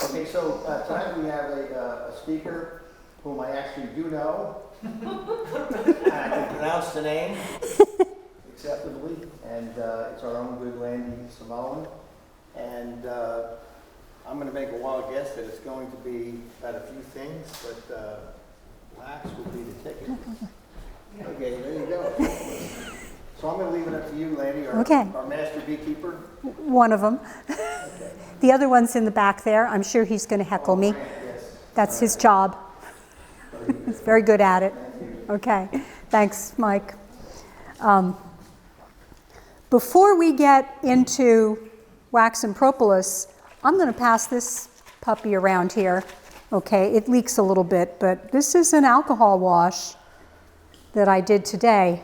Okay, so tonight we have a speaker whom I actually do know. I can pronounce the name acceptably, and it's our own good Landi, Simone. And I'm going to make a wild guess that it's going to be about a few things, but wax will be the ticket. Okay, there you go. So I'm going to leave it up to you, Landi, our master beekeeper. One of them. Okay. The other one's in the back there. I'm sure he's going to heckle me. Yes. That's his job. He's very good at it. Okay, thanks, Mike. Before we get into wax and propolis, I'm going to pass this puppy around here. Okay, it leaks a little bit, but this is an alcohol wash that I did today.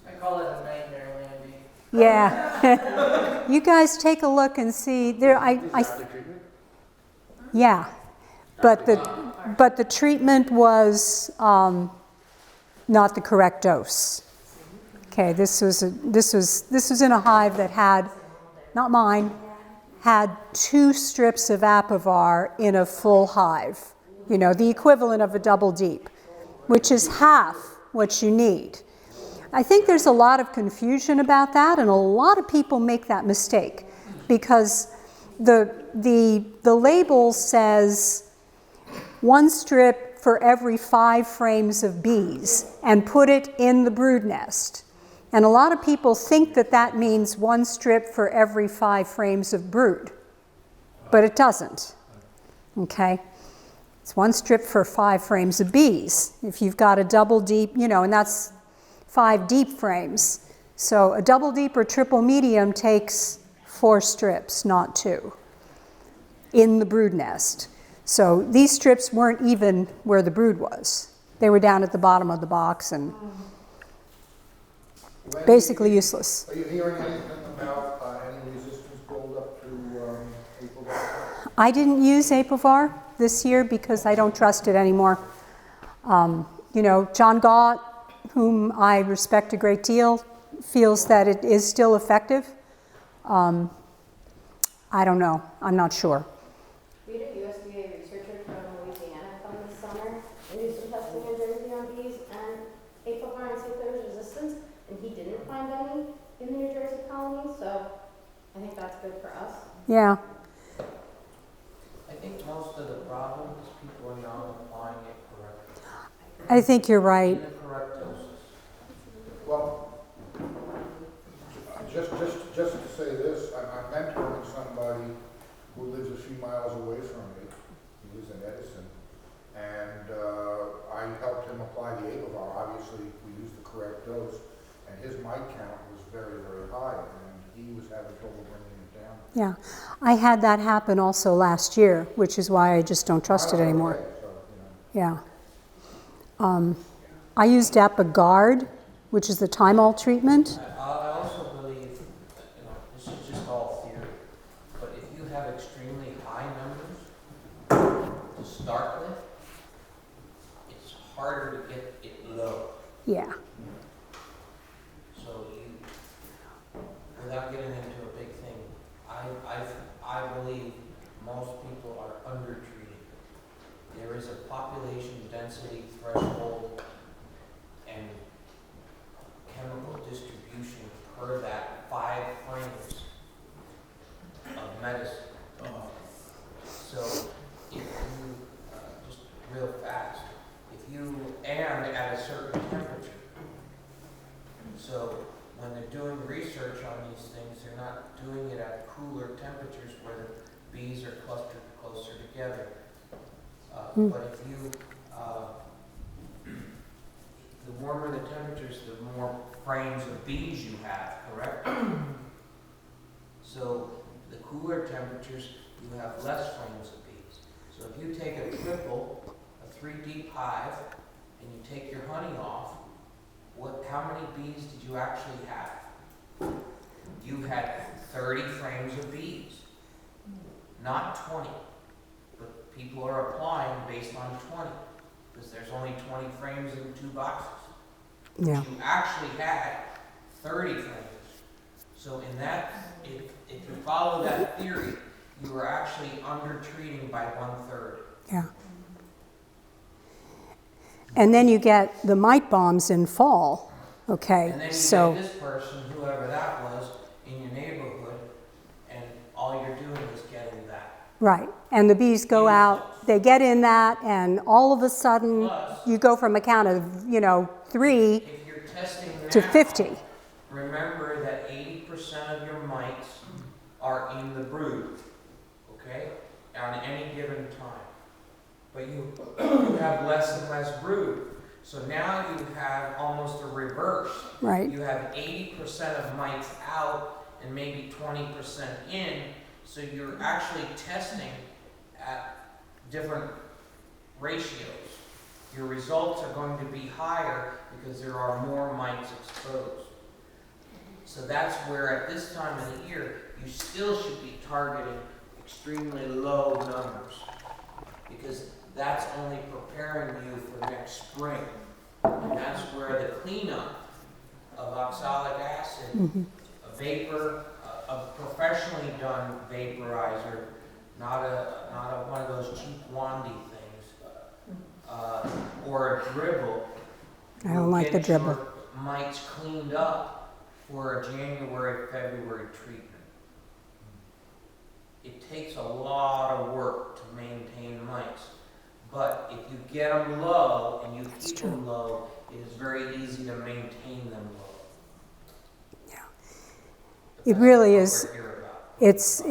I call it a nightmare, Landi. Yeah. You guys take a look and see. There, yeah, but the treatment was not the correct dose. Okay, this was in a hive that had, not mine, had 2 strips of Apivar in a full hive. You know, the equivalent of a double deep, which is half what you need. I think there's a lot of confusion about that, and a lot of people make that mistake because the label says 1 strip for every 5 frames of bees and put it in the brood nest. And a lot of people think that that means 1 strip for every 5 frames of brood, but it doesn't. Okay? It's 1 strip for 5 frames of bees. If you've got a double deep, you know, and that's 5 deep frames. So a double deep or triple medium takes 4 strips, not 2, in the brood nest. So these strips weren't even where the brood was. They were down at the bottom of the box and basically useless. Are you hearing anything about any resistance buildup to Apivar? I didn't use Apivar this year because I don't trust it anymore. You know, John Gott, whom I respect a great deal, feels that it is still effective. I don't know. I'm not sure. We had a USDA researcher from Louisiana come this summer and do some testing in Jersey on bees and Apivar and see if there was resistance, and he didn't find any in the New Jersey colony, so I think that's good for us. Yeah. I think most of the problem is people are not applying it correctly. I think you're right. In the correct doses. Well, just to say this, I'm mentoring somebody who lives a few miles away from me. He lives in Edison, and I helped him apply the Apivar. Obviously, we used the correct dose, and his mite count was very, very high, and he was having trouble bringing it down. Yeah. I had that happen also last year, which is why I just don't trust it anymore. Okay, so, you know. Yeah. I used Apigard, which is the thymol treatment. I also believe, you know, this is just all theory, but if you have extremely high numbers to start with, it's harder to get it low. Yeah. So you, without getting into a big thing, I believe most people are undertreated. There is a population density threshold and chemical distribution per that 5 frames of medicine. So if you, just real fast, if you, and at a certain temperature, so when they're doing research on these things, they're not doing it at cooler temperatures where the bees are clustered closer together. But if you, the warmer the temperatures, the more frames of bees you have, correct? So the cooler temperatures, you have less frames of bees. So if you take a triple, a 3 deep hive, and you take your honey off, how many bees did you actually have? You had 30 frames of bees, not 20. But people are applying based on 20, because there's only 20 frames in 2 boxes. Yeah. You actually had 30 frames. So in that, if you follow that theory, you are actually under-treating by 1/3. Yeah. And then you get the mite bombs in fall, okay? And then you So, get this person, whoever that was, in your neighborhood, and all you're doing is getting that. right. And the bees go out, they get in that, and all of a sudden, Plus, you go from a count of, 3 if you're testing to now, 50. remember that 80% of your mites are in the brood, okay, on any given time. But you have less and less brood. So now you have almost a reverse. Right. You have 80% of mites out and maybe 20% in. So you're actually testing at different ratios. Your results are going to be higher because there are more mites exposed. So that's where at this time of the year, you still should be targeting extremely low numbers, because that's only preparing you for next spring. And that's where the cleanup of oxalic acid, a vapor, a professionally done vaporizer, not a one of those cheap Landi things, or a dribble. I don't like the Get your dribble. mites cleaned up for a January, February treatment. It takes a lot of work to maintain mites, but if you get them low and you keep them low, it is very easy to maintain them low. Yeah. But It that's really what is. we're here about. It's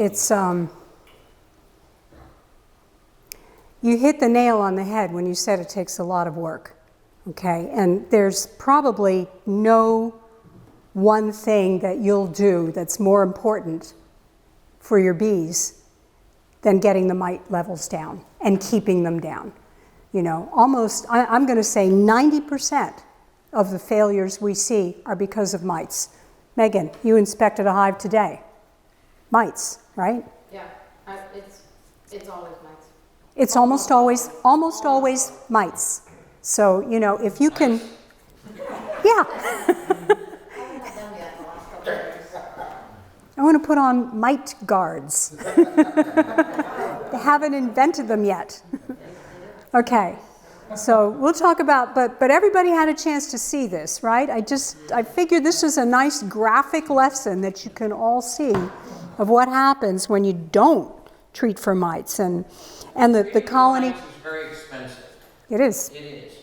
you hit the nail on the head when you said it takes a lot of work, okay? And there's probably no one thing that you'll do that's more important for your bees than getting the mite levels down and keeping them down. Almost, I'm going to say 90% of the failures we see are because of mites. Megan, you inspected a hive today. Mites, right? Yeah, it's always mites. It's almost always mites. So, if you can, yeah. I haven't had them yet in the last couple of years. I want to put on mite guards. They haven't invented them yet. Okay, so we'll talk about, but everybody had a chance to see this, right? I figured this was a nice graphic lesson that you can all see of what happens when you don't treat for mites. And the colony, Mites is very expensive. it is, It is.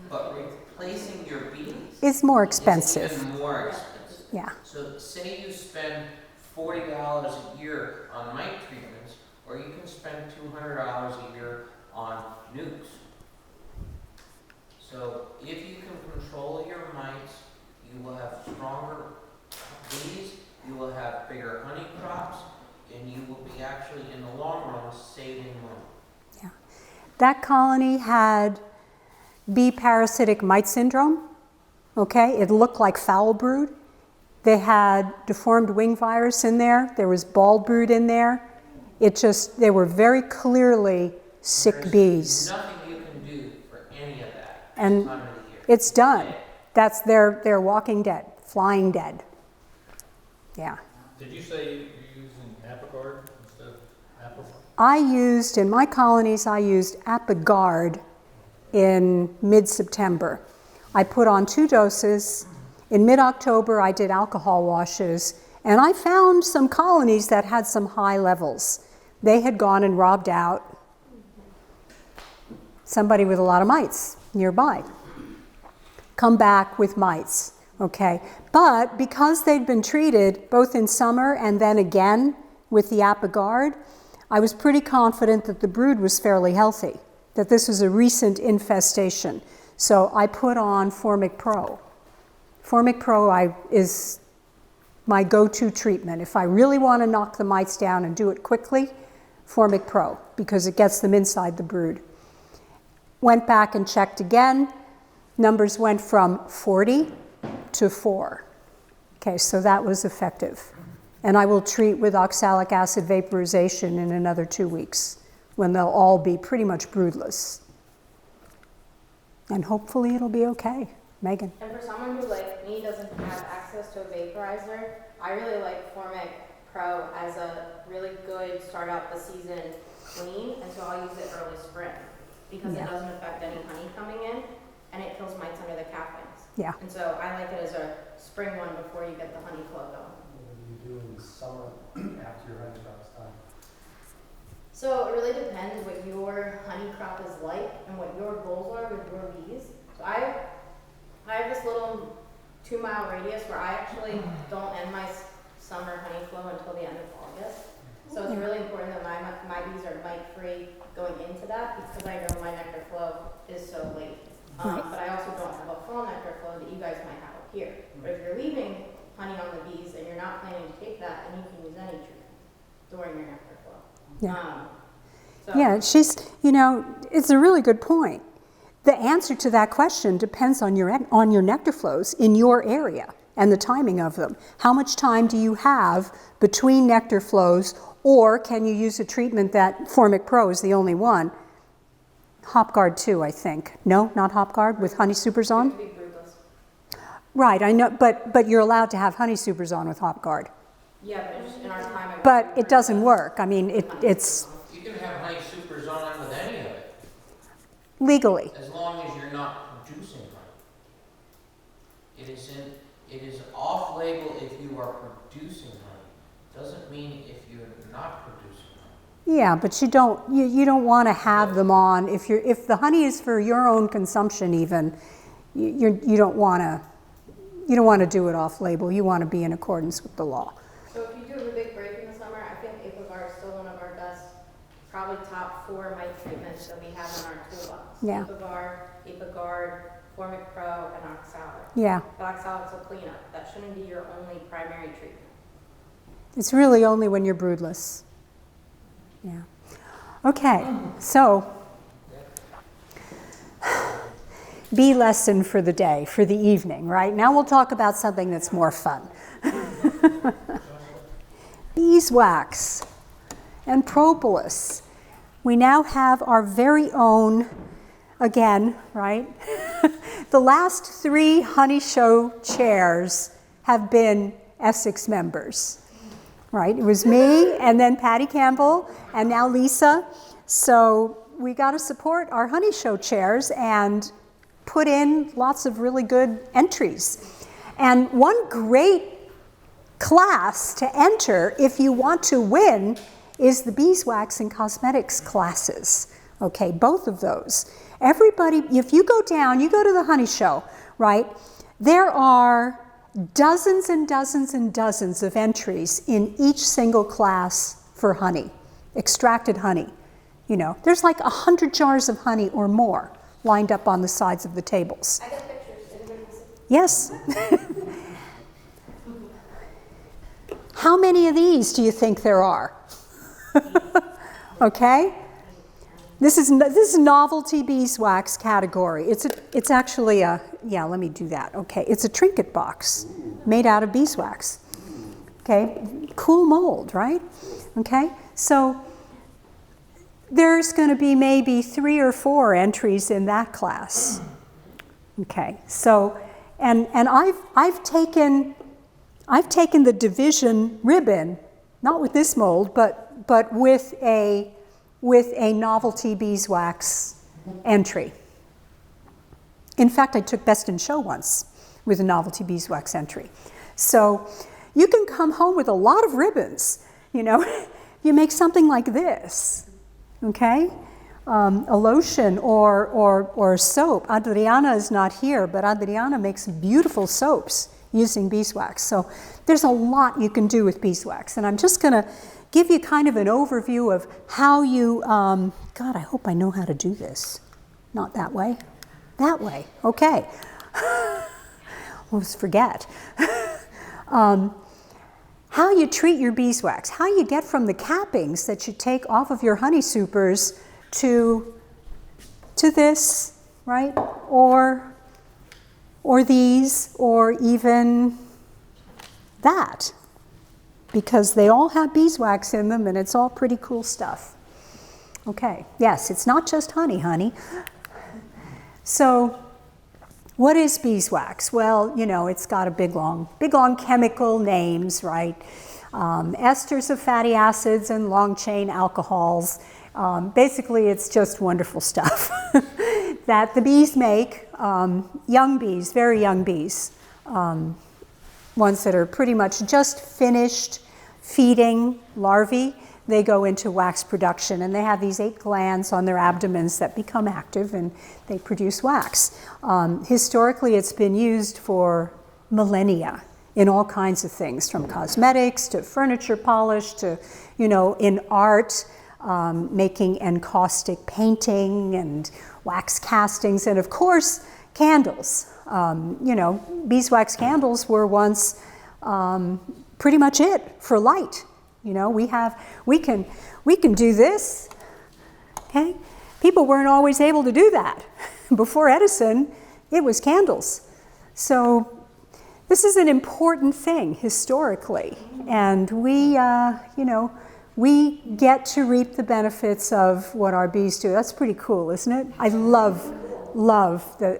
But replacing your bees it's more is expensive. even more expensive. Yeah, So say you spend $40 a year on mite treatments, or you can spend $200 a year on nukes. So if you can control your mites, you will have stronger bees, you will have bigger honey crops, and you will be actually, in the long run, saving money. yeah. That colony had bee parasitic mite syndrome, okay? It looked like foul brood. They had deformed wing virus in there. There was bald brood in there. They were very clearly sick There's bees. nothing you can do for any of that And this time of the year. it's done. They're walking dead, flying dead. Yeah. Did you say you're using Apicard instead of Apple? In my colonies, I used Apigard in mid-September. I put on 2 doses. In mid-October, I did alcohol washes, and I found some colonies that had some high levels. They had gone and robbed out somebody with a lot of mites nearby. Come back with mites, okay? But because they'd been treated both in summer and then again with the Apigard, I was pretty confident that the brood was fairly healthy, that this was a recent infestation. So I put on Formic Pro. Formic Pro is my go-to treatment. If I really want to knock the mites down and do it quickly, Formic Pro, because it gets them inside the brood. Went back and checked again. Numbers went from 40 to 4. Okay, so that was effective. And I will treat with oxalic acid vaporization in another 2 weeks, when they'll all be pretty much broodless. And hopefully it'll be okay. Megan? And for someone who, like me, doesn't have access to a vaporizer, I really like Formic Pro as a really good start out the season clean, and so I'll use it early spring because Yeah. it doesn't affect any honey coming in, and it kills mites under the cappings. Yeah. And so I like it as a spring one before you get the honey flow going. What do you do in the summer after your honey crop's done? So it really depends what your honey crop is like and what your goals are with your bees. So I have this little 2-mile radius where I actually don't end my summer honey flow until the end of August. So it's really important that my bees are mite free going into that because I know my nectar flow is so late. But I also don't have a fall nectar flow that you guys might have up here. But if you're leaving honey on the bees and you're not planning to take that, then you can use any treatment during your nectar flow. Yeah. So Yeah, it's a really good point. The answer to that question depends on your nectar flows in your area and the timing of them. How much time do you have between nectar flows, or can you use a treatment that Formic Pro is the only one? HopGuard too, I think. No, not HopGuard with Honey Supers you on? have to be broodless. Right, I know, but you're allowed to have Honey Supers on with HopGuard. Yeah, but it's in our time. But it doesn't work. I mean, it's You can have honey supers on with any of it, legally. as long as you're not producing honey. It is off-label if you are producing honey. Doesn't mean if you're not producing honey. Yeah, but you don't want to have them on if the honey is for your own consumption. Even you don't want to do it off label. You want to be in accordance with the law. So if you do have a big break in the summer, I think Apivar is still one of our best, probably top 4 mite treatments that we have in our toolbox. Yeah. Apivar, Apiguard, Formic Pro, and Oxalic. Yeah, But Oxalic's a cleanup. That shouldn't be your only primary treatment. it's really only when you're broodless. Yeah. Okay, so bee lesson for the day, for the evening, right? Now we'll talk about something that's more fun. Beeswax and propolis. We now have our very own, again, right? The last 3 honey show chairs have been Essex members, right? It was me and then Patty Campbell and now Lisa. So we got to support our honey show chairs and put in lots of really good entries. And one great class to enter if you want to win is the beeswax and cosmetics classes. Okay, both of those. Everybody, if you go down, you go to the honey show, right? There are dozens and dozens and dozens of entries in each single class for honey, extracted honey. There's like 100 jars of honey or more lined up on the sides of the tables. I got pictures. Anybody see? Yes. How many of these do you think there are? Okay. This is novelty beeswax category. It's actually a, yeah, let me do that. Okay, it's a trinket box made out of beeswax. Okay, cool mold, right? Okay, so there's going to be maybe 3 or 4 entries in that class. Okay, so and I've taken the division ribbon, not with this mold, but with a novelty beeswax entry. In fact, I took Best in Show once with a novelty beeswax entry. So you can come home with a lot of ribbons. You make something like this, okay? A lotion or soap. Adriana is not here, but Adriana makes beautiful soaps using beeswax. So there's a lot you can do with beeswax, and I'm just going to give you kind of an overview of how you, God, I hope I know how to do this. Not that way. That way, okay. Almost forget. How you treat your beeswax, how you get from the cappings that you take off of your honey supers to this, right? Or these, or even that. Because they all have beeswax in them and it's all pretty cool stuff. Okay, yes, it's not just honey. So, what is beeswax? Well, it's got a big long chemical names, right? esters of fatty acids and long-chain alcohols. Basically, it's just wonderful stuff that the bees make, young bees, very young bees, ones that are pretty much just finished feeding larvae. They go into wax production, and they have these 8 glands on their abdomens that become active, and they produce wax. Historically, it's been used for millennia in all kinds of things, from cosmetics to furniture polish to, in art, making encaustic painting and wax castings, and of course, candles. Beeswax candles were once pretty much it for light. We can do this, okay? People weren't always able to do that. Before Edison, it was candles. So this is an important thing historically, and we get to reap the benefits of what our bees do. That's pretty cool, isn't it? I love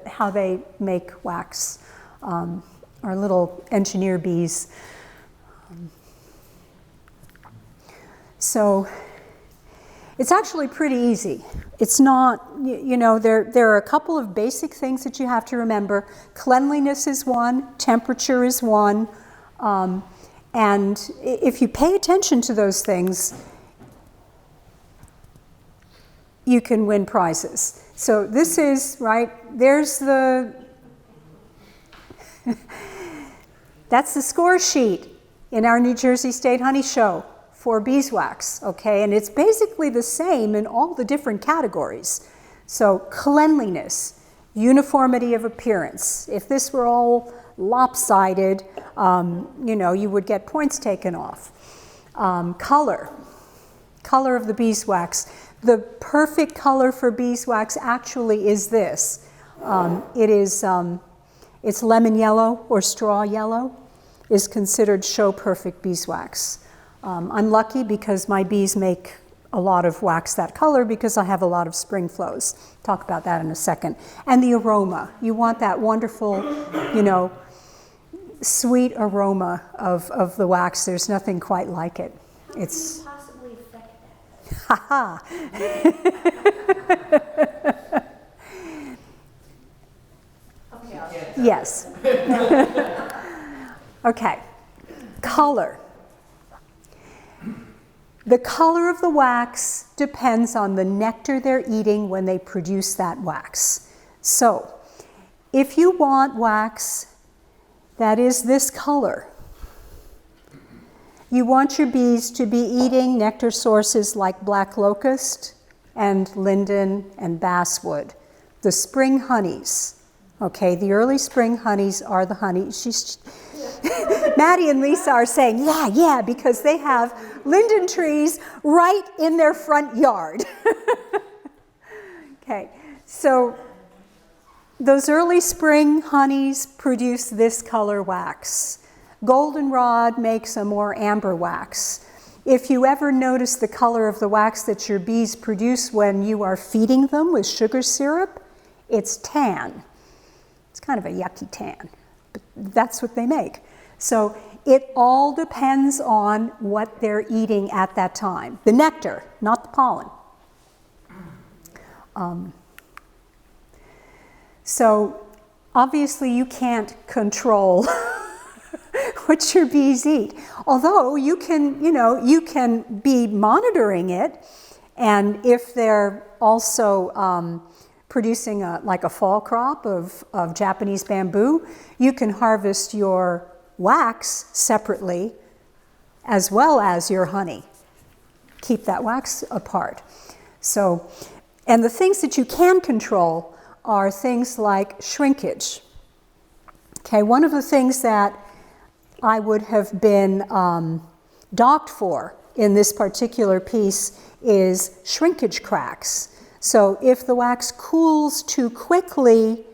how they make wax. Our little engineer bees. So it's actually pretty easy. It's not, there are a couple of basic things that you have to remember. Cleanliness is one, temperature is one, and if you pay attention to those things, you can win prizes. So this is, there's that's the score sheet in our New Jersey State Honey Show for beeswax, okay? And it's basically the same in all the different categories. So cleanliness, uniformity of appearance. If this were all lopsided, you would get points taken off. Color of the beeswax. The perfect color for beeswax actually is this. It's lemon yellow or straw yellow is considered show perfect beeswax. I'm lucky because my bees make a lot of wax that color because I have a lot of spring flows. Talk about that in a second. And the aroma. You want that wonderful, sweet aroma of the wax. There's nothing quite like it. It's How can you possibly affect that? ha Okay, I'll Yes. Okay. Color. The color of the wax depends on the nectar they're eating when they produce that wax. So, if you want wax that is this color, you want your bees to be eating nectar sources like black locust and linden and basswood, the spring honeys. Okay, the early spring honeys are the honey. Maddie and Lisa are saying, yeah, because they have linden trees right in their front yard. Okay, so those early spring honeys produce this color wax. Goldenrod makes a more amber wax. If you ever notice the color of the wax that your bees produce when you are feeding them with sugar syrup, it's tan. It's kind of a yucky tan, but that's what they make. So it all depends on what they're eating at that time. The nectar, not the pollen. So obviously you can't control what your bees eat. Although you can, you can be monitoring it, and if they're also producing like a fall crop of Japanese bamboo, you can harvest your wax separately as well as your honey. Keep that wax apart. So, and the things that you can control are things like shrinkage. Okay, one of the things that I would have been docked for in this particular piece is shrinkage cracks. So if the wax cools too quickly,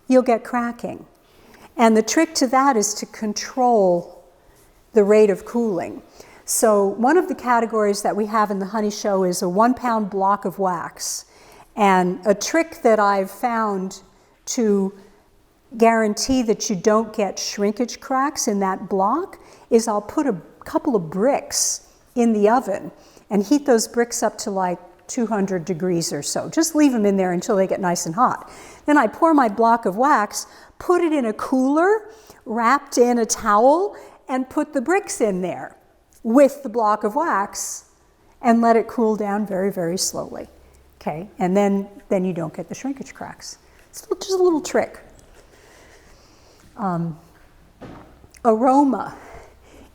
you'll get cracking. And the trick to that is to control the rate of cooling. So one of the categories that we have in the honey show is a 1-pound block of wax. And a trick that I've found to guarantee that you don't get shrinkage cracks in that block is I'll put a couple of bricks in the oven and heat those bricks up to like 200 degrees or so. Just leave them in there until they get nice and hot. Then I pour my block of wax, put it in a cooler, wrapped in a towel, and put the bricks in there with the block of wax and let it cool down very, very slowly. Okay, and then you don't get the shrinkage cracks. It's just a little trick. Aroma.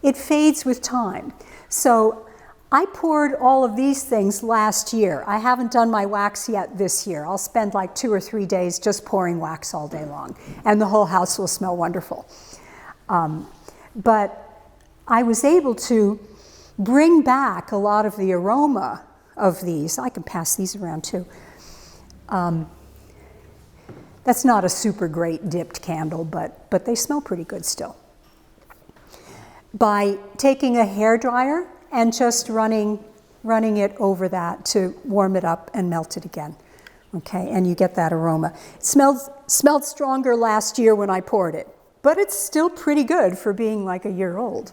It fades with time. So I poured all of these things last year. I haven't done my wax yet this year. I'll spend like 2 or 3 days just pouring wax all day long, and the whole house will smell wonderful. But I was able to bring back a lot of the aroma of these. I can pass these around too. That's not a super great dipped candle, but they smell pretty good still. By taking a hairdryer and just running it over that to warm it up and melt it again. Okay, and you get that aroma. It smelled stronger last year when I poured it, but it's still pretty good for being like a year old.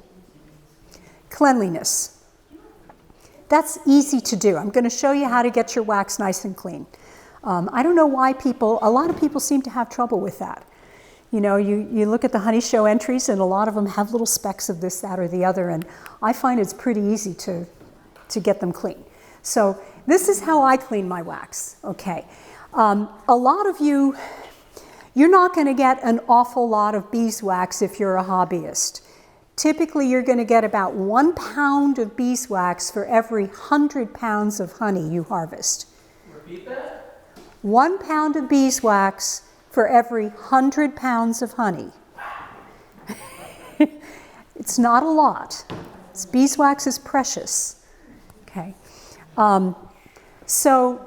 Cleanliness. That's easy to do. I'm going to show you how to get your wax nice and clean. I don't know why a lot of people seem to have trouble with that. You know, you look at the Honey Show entries and a lot of them have little specks of this, that, or the other, and I find it's pretty easy to get them clean. So this is how I clean my wax, okay. A lot of you're not going to get an awful lot of beeswax if you're a hobbyist. Typically, you're going to get about 1 pound of beeswax for every 100 pounds of honey you harvest. Repeat that? 1 pound of beeswax for every 100 pounds of honey. It's not a lot. Beeswax is precious. Okay. So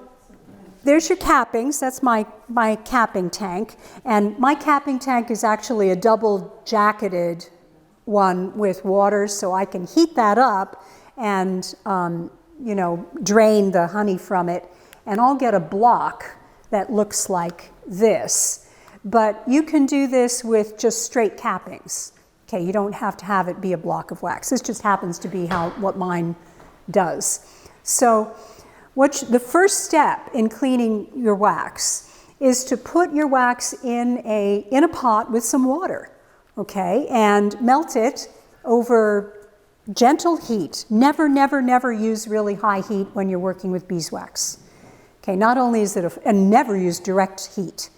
there's your cappings. That's my capping tank. And my capping tank is actually a double jacketed one with water, so I can heat that up and drain the honey from it, and I'll get a block that looks like this. But you can do this with just straight cappings. Okay, you don't have to have it be a block of wax. This just happens to be what mine does. So the first step in cleaning your wax is to put your wax in a pot with some water, okay, and melt it over gentle heat. Never, never, never use really high heat when you're working with beeswax. Okay, not only is it and never use direct heat,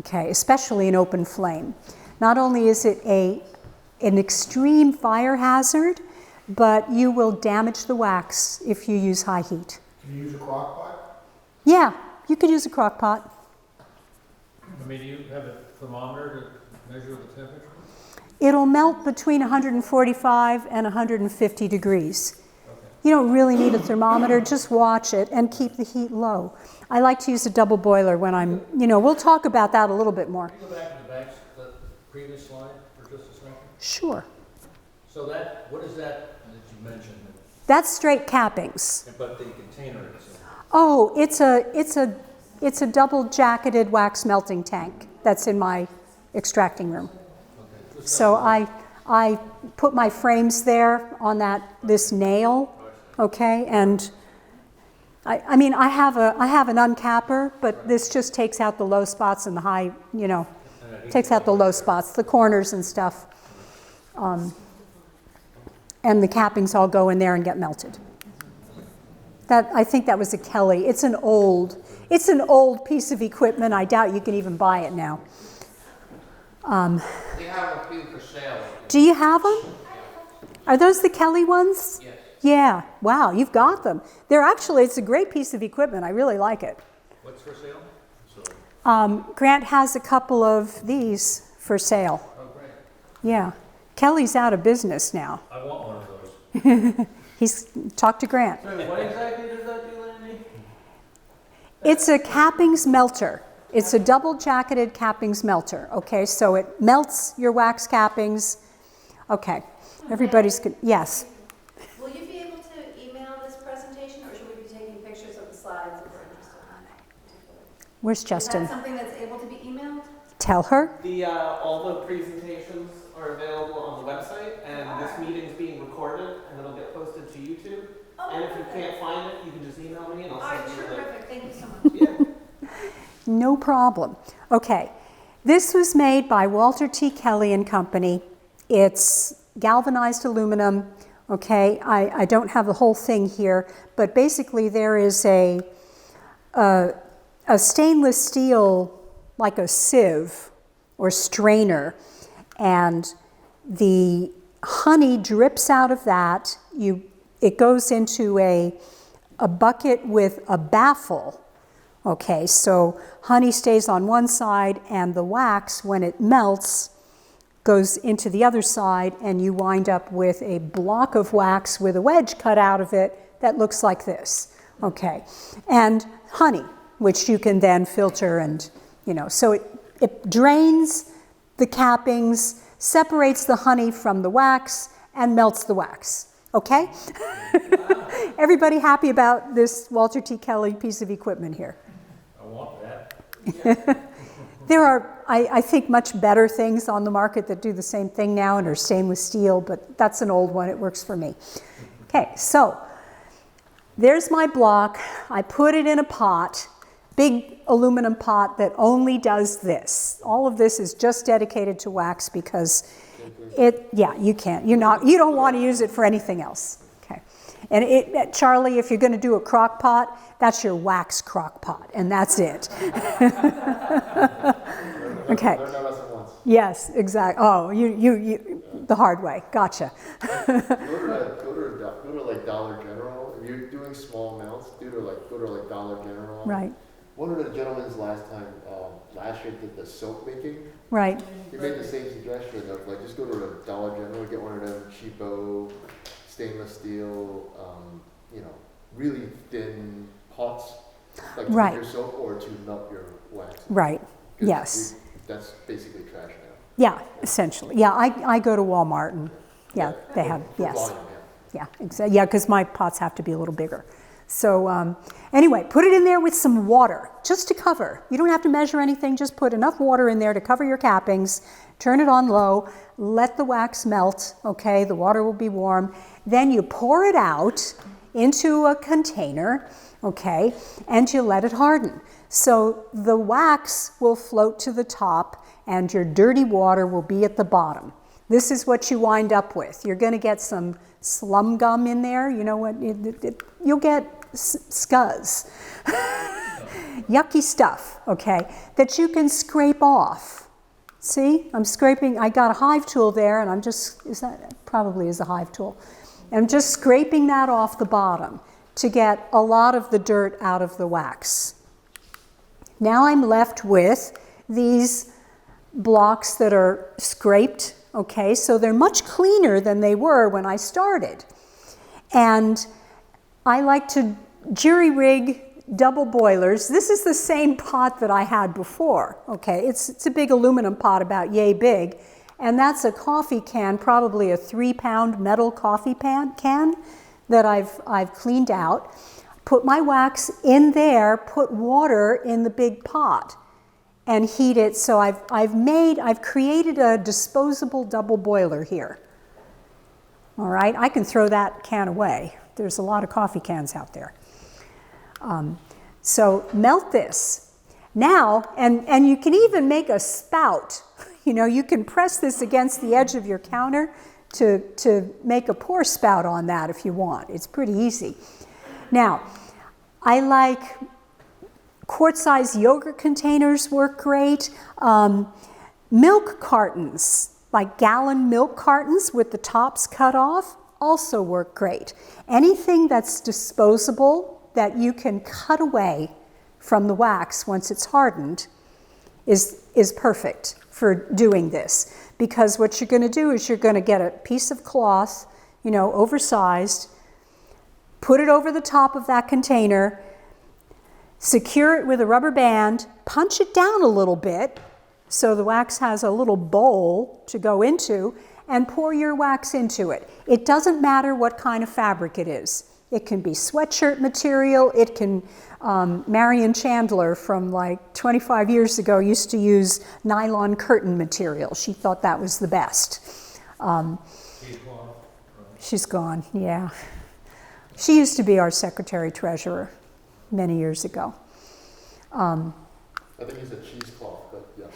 okay, especially an open flame. Not only is it an extreme fire hazard, but you will damage the wax if you use high heat. Can you use a crock pot? Yeah, you could use a crock pot. I mean, do you have a thermometer to measure the temperature? It'll melt between 145 and 150 degrees. Okay. You don't really need a thermometer, just watch it and keep the heat low. I like to use a double boiler when we'll talk about that a little bit more. Can you go back to the previous slide for just a second? Sure. So what is that you mentioned? That's straight cappings. But the container is. Oh, it's a double jacketed wax melting tank that's in my extracting room. Okay. So I put my frames there on this nail, okay, and I have an uncapper, but this just takes out the low spots and the high, takes out the low spots, the corners and stuff. And the cappings all go in there and get melted. I think that was a Kelly. It's an old piece of equipment. I doubt you can even buy it now. We have a few for sale. Do you have them? Are those the Kelly ones? Yes. Yeah. Wow, you've got them. It's a great piece of equipment. I really like it. What's for sale? Grant has a couple of these for sale. Oh, great. Yeah. Kelly's out of business now. I want one of those. He's talked to Grant. So what exactly does that do, Landi? It's a cappings melter. It's a double jacketed cappings melter. Okay, so it melts your wax cappings. Okay, everybody's good. Yes. Will you be able to email this presentation, or should we be taking pictures of the slides if we're interested in that? Where's Is Justin? that something that's able to be emailed? Tell her. All the presentations are available on the website, and this meeting's being recorded, and it'll get posted to YouTube. And if you can't find it, you can just email me, and I'll send you the link. Terrific, thank you so much. Yeah. No problem. Okay, this was made by Walter T. Kelly and Company. It's galvanized aluminum. Okay, I don't have the whole thing here, but basically there is a stainless steel, like a sieve or strainer, and the honey drips out of that. It goes into a bucket with a baffle. Okay, so honey stays on one side, and the wax, when it melts, goes into the other side, and you wind up with a block of wax with a wedge cut out of it that looks like this. Okay, and honey, which you can then filter, and so it drains the cappings, separates the honey from the wax, and melts the wax. Okay? Everybody happy about this Walter T. Kelly piece of equipment here? I want that. There are, I think, much better things on the market that do the same thing now and are stainless steel, but that's an old one. It works for me. Okay, so there's my block. I put it in a pot, big aluminum pot that only does this. All of this is just dedicated to wax because you can't. You don't want to use it for anything else. Okay. And Charlie, if you're going to do a crock pot, that's your wax crock pot, and that's it. Okay. Yes, exactly. Oh, you the hard way. Gotcha. Go to like Dollar General. If you're doing small amounts, go to like Dollar General. Right. One of the gentlemen's last year did the soap making. Right. He made the same suggestion of like just go to a Dollar General, get one of them cheapo stainless steel, really thin pots, like to Right. make your soap or to melt your wax. Right. Yes. That's basically trash now. Yeah, essentially. Yeah, I go to Walmart and they have, For yes. volume, Yeah, exactly. Yeah, because my pots have to be a little bigger. So anyway, put it in there with some water, just to cover. You don't have to measure anything, just put enough water in there to cover your cappings, turn it on low, let the wax melt, okay, the water will be warm. Then you pour it out into a container, okay, and you let it harden. So the wax will float to the top and your dirty water will be at the bottom. This is what you wind up with. You're going to get some slum gum in there. You know what? You'll get scuzz. Yucky stuff, okay, that you can scrape off. See, I'm scraping. I got a hive tool there, and I'm just, probably is a hive tool. I'm just scraping that off the bottom to get a lot of the dirt out of the wax. Now I'm left with these blocks that are scraped, okay, so they're much cleaner than they were when I started. And I like to jury-rig double boilers. This is the same pot that I had before, okay? It's a big aluminum pot about yay big, and that's a coffee can, probably a 3-pound metal coffee can that I've cleaned out. Put my wax in there, put water in the big pot, and heat it. So I've created a disposable double boiler here. All right, I can throw that can away. There's a lot of coffee cans out there. So melt this. Now, and you can even make a spout. You can press this against the edge of your counter to make a pour spout on that if you want. It's pretty easy. Now, I like quart-size yogurt containers work great. Milk cartons, like gallon milk cartons with the tops cut off, also work great. Anything that's disposable that you can cut away from the wax once it's hardened is perfect for doing this. Because what you're going to do is you're going to get a piece of cloth, oversized, put it over the top of that container, secure it with a rubber band, punch it down a little bit so the wax has a little bowl to go into, and pour your wax into it. It doesn't matter what kind of fabric it is. it can be sweatshirt material, it can, Marion Chandler from like 25 years ago used to use nylon curtain material. She thought that was the best. She's gone, yeah. She used to be our secretary-treasurer many years ago. I think you said cheesecloth, but yeah.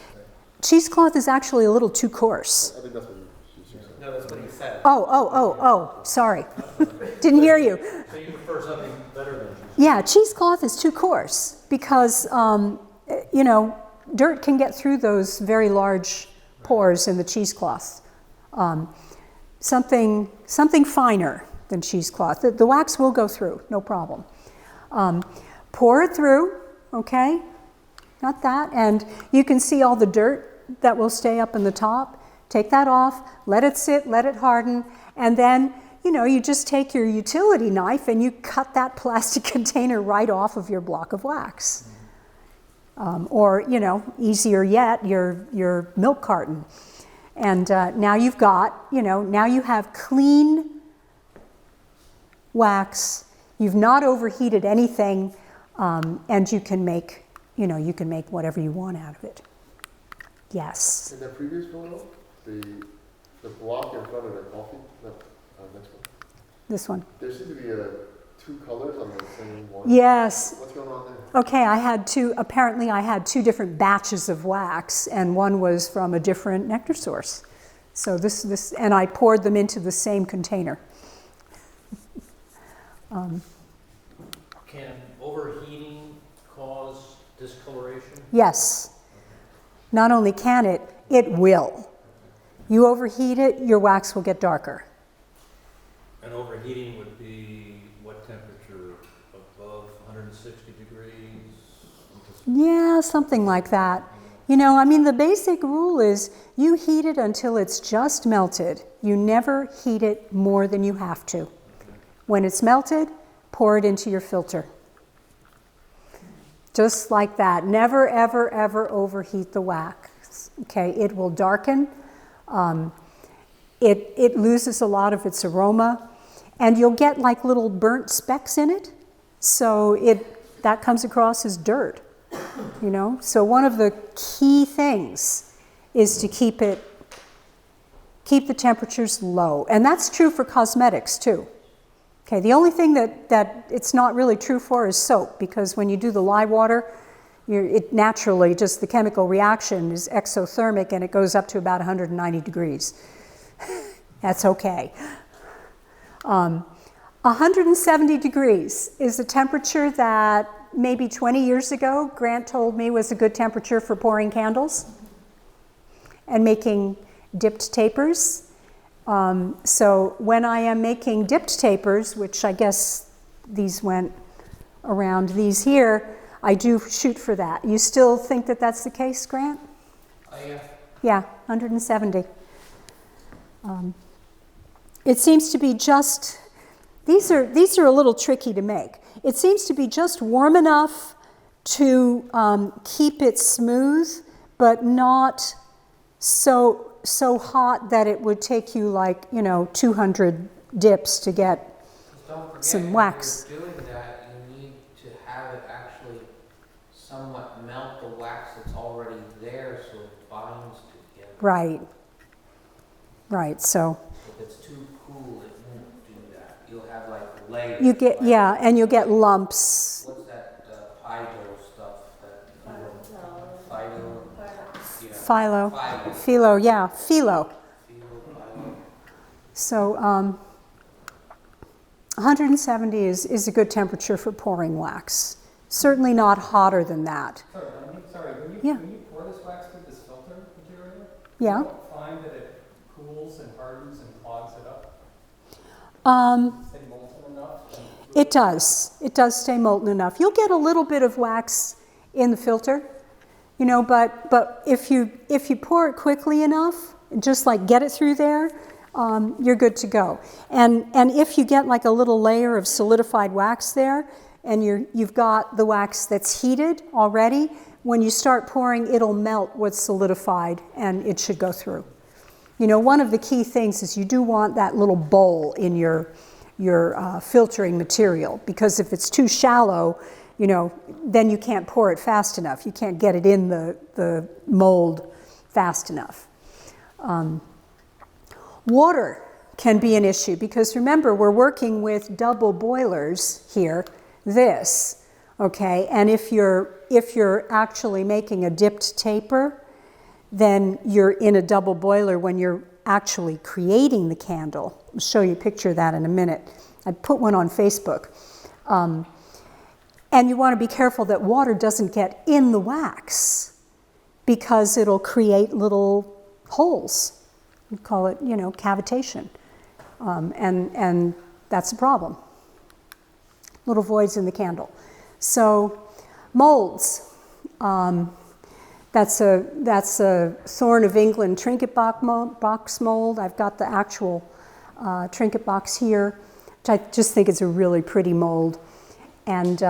Cheesecloth is actually a little too coarse. I think that's what you said. No, that's what he said. Oh, sorry. Didn't hear you. So you prefer something better than cheesecloth? Yeah, cheesecloth is too coarse because, you know, dirt can get through those very large pores in the cheesecloth. Something finer than cheesecloth. The wax will go through, no problem. Pour it through, okay? Not that. And you can see all the dirt that will stay up in the top. Take that off, let it sit, let it harden, and then, you know, you just take your utility knife and you cut that plastic container right off of your block of wax. Or, you know, easier yet, your milk carton. And now you've got, you know, now you have clean wax. You've not overheated anything, and you can make, you know, you can make whatever you want out of it. Yes. In the previous photo, the block in front of the coffee, next one. This one. There seems to be two colors on the same one. Yes. What's going on there? Okay, apparently I had two different batches of wax, and one was from a different nectar source. So and I poured them into the same container. Can overheating cause discoloration? Yes. Not only can it, it will. You overheat it, your wax will get darker. And overheating would be what temperature? Above 160 degrees? Yeah, something like that. You know, I mean, the basic rule is you heat it until it's just melted. You never heat it more than you have to. When it's melted, pour it into your filter. Just like that. Never, ever, ever overheat the wax. Okay, it will darken. It loses a lot of its aroma, and you'll get like little burnt specks in it. So that comes across as dirt. You know, so one of the key things is to keep the temperatures low, and that's true for cosmetics too. Okay, the only thing that it's not really true for is soap, because when you do the lye water, it naturally, just the chemical reaction is exothermic and it goes up to about 190 degrees. That's okay. 170 degrees is a temperature that maybe 20 years ago Grant told me was a good temperature for pouring candles and making dipped tapers. So when I am making dipped tapers, which I guess these went around these here, I do shoot for that. You still think that that's the case, Grant? Yeah. Yeah, 170. It seems to be just, these are a little tricky to make. It seems to be just warm enough to keep it smooth, but not so hot that it would take you like, you know, 200 dips to get some wax. When you're doing that, you need to have it actually somewhat melt the wax that's already there so it binds together. Right. Right, so. If it's too cool, it won't do that. You'll have like layers. You get, like, yeah, and you'll get lumps. What's that Fido stuff? Fido? Yeah. Philo. Fido. Philo, yeah, philo. Fido. So 170 is a good temperature for pouring wax. Certainly not hotter than that. Sorry, when you, Yeah. when you pour this wax through this filter material, Yeah. you don't find that it cools and hardens and clogs it up? Stay molten enough? It does. It does stay molten enough. You'll get a little bit of wax in the filter, you know, but if you pour it quickly enough, just like get it through there, you're good to go. And if you get like a little layer of solidified wax there, and you've got the wax that's heated already, when you start pouring, it'll melt what's solidified, and it should go through. You know, one of the key things is you do want that little bowl in your your filtering material, because if it's too shallow, then you can't pour it fast enough. You can't get it in the mold fast enough. Water can be an issue, because remember, we're working with double boilers here, okay? And if you're actually making a dipped taper, then you're in a double boiler when you're actually creating the candle. I'll show you a picture of that in a minute. I put one on Facebook. And you want to be careful that water doesn't get in the wax, because it'll create little holes. We call it, cavitation. And that's a problem. Little voids in the candle. So molds. That's a Thorn of England trinket box mold. I've got the actual trinket box here, which I just think it's a really pretty mold. And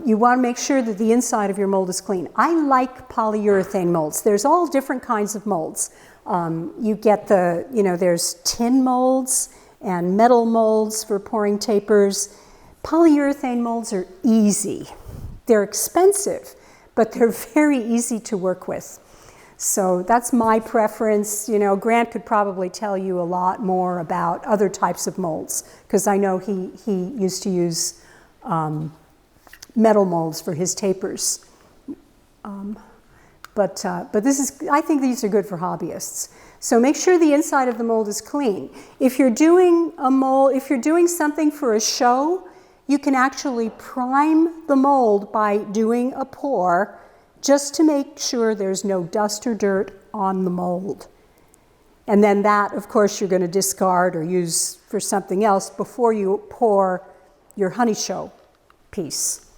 you want to make sure that the inside of your mold is clean. I like polyurethane molds. There's all different kinds of molds. You get there's tin molds and metal molds for pouring tapers. Polyurethane molds are easy. They're expensive, but they're very easy to work with. So that's my preference. Grant could probably tell you a lot more about other types of molds, because I know he used to use metal molds for his tapers. But I think these are good for hobbyists. So make sure the inside of the mold is clean. If you're doing something for a show, you can actually prime the mold by doing a pour, just to make sure there's no dust or dirt on the mold. And then that, of course, you're going to discard or use for something else before you pour your honey show piece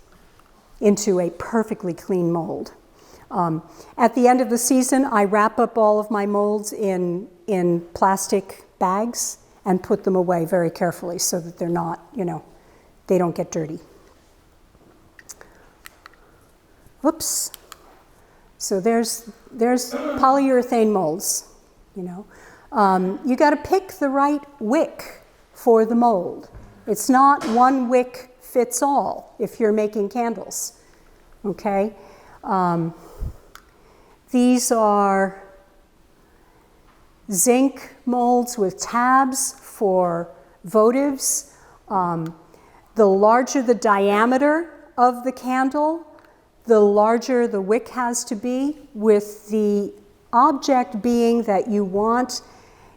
into a perfectly clean mold. At the end of the season, I wrap up all of my molds in plastic bags and put them away very carefully so that they're not, they don't get dirty. Whoops. So there's polyurethane molds, You got to pick the right wick for the mold. It's not one wick fits all if you're making candles, okay? These are zinc molds with tabs for votives. The larger the diameter of the candle, the larger the wick has to be, with the object being that you want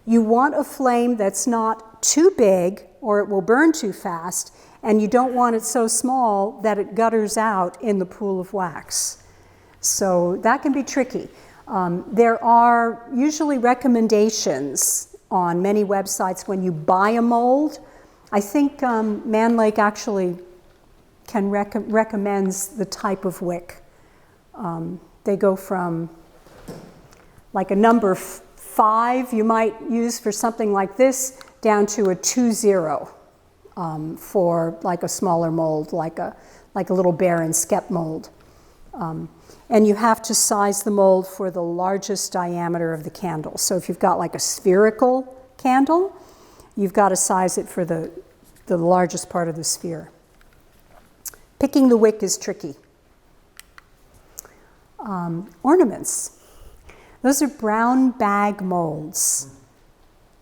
a flame that's not too big or it will burn too fast, and you don't want it so small that it gutters out in the pool of wax. So that can be tricky. There are usually recommendations on many websites when you buy a mold. I think Man Lake actually recommends the type of wick. They go from like a number 5 you might use for something like this, down to a 2-0 for like a smaller mold, like a little bear and skep mold. And you have to size the mold for the largest diameter of the candle. So if you've got like a spherical candle, you've got to size it for the largest part of the sphere. Picking the wick is tricky. Ornaments. Those are brown bag molds.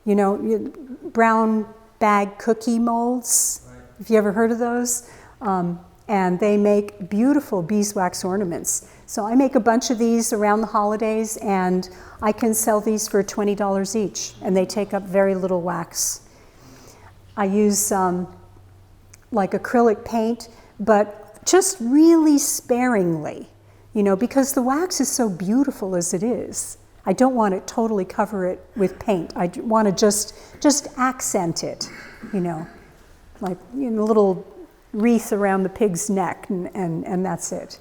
Brown bag cookie molds. Right. Have you ever heard of those? And they make beautiful beeswax ornaments. So I make a bunch of these around the holidays, and I can sell these for $20 each, and they take up very little wax. I use like acrylic paint, but just really sparingly, because the wax is so beautiful as it is. I don't want to totally cover it with paint. I want to just accent it, like a little wreath around the pig's neck, and that's it.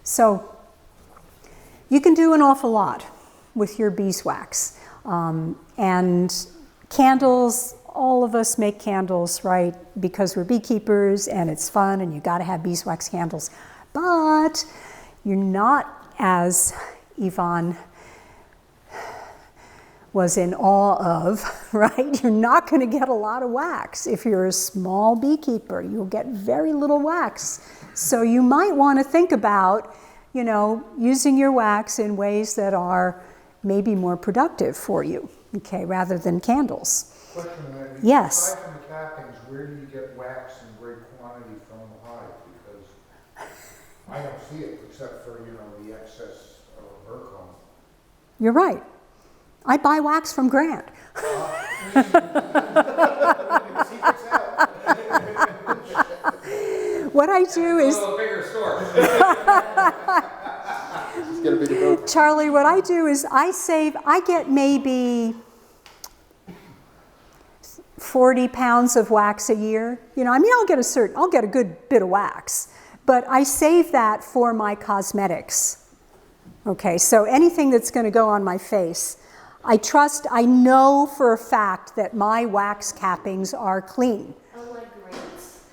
So you can do an awful lot with your beeswax. And candles, all of us make candles, right? Because we're beekeepers and it's fun and you got to have beeswax candles. But you're not, as Yvonne was in awe of, right? You're not going to get a lot of wax. If you're a small beekeeper, you'll get very little wax. So you might want to think about, you know, using your wax in ways that are maybe more productive for you, okay, rather than candles. Question, Landi. Yes. Aside from the cappings, where do you get wax in great quantity from the hive? Because I don't see it except for, you know, the excess of burr-comb. You're right. I buy wax from Grant. Secret's out. What I do is, Go to a bigger store. It's got a bigger boat. Charlie, what I do is I get maybe 40 pounds of wax a year. You know, I mean, I'll get a good bit of wax, but I save that for my cosmetics. Okay, so anything that's going to go on my face, I know for a fact that my wax cappings are clean. Unlike grapes.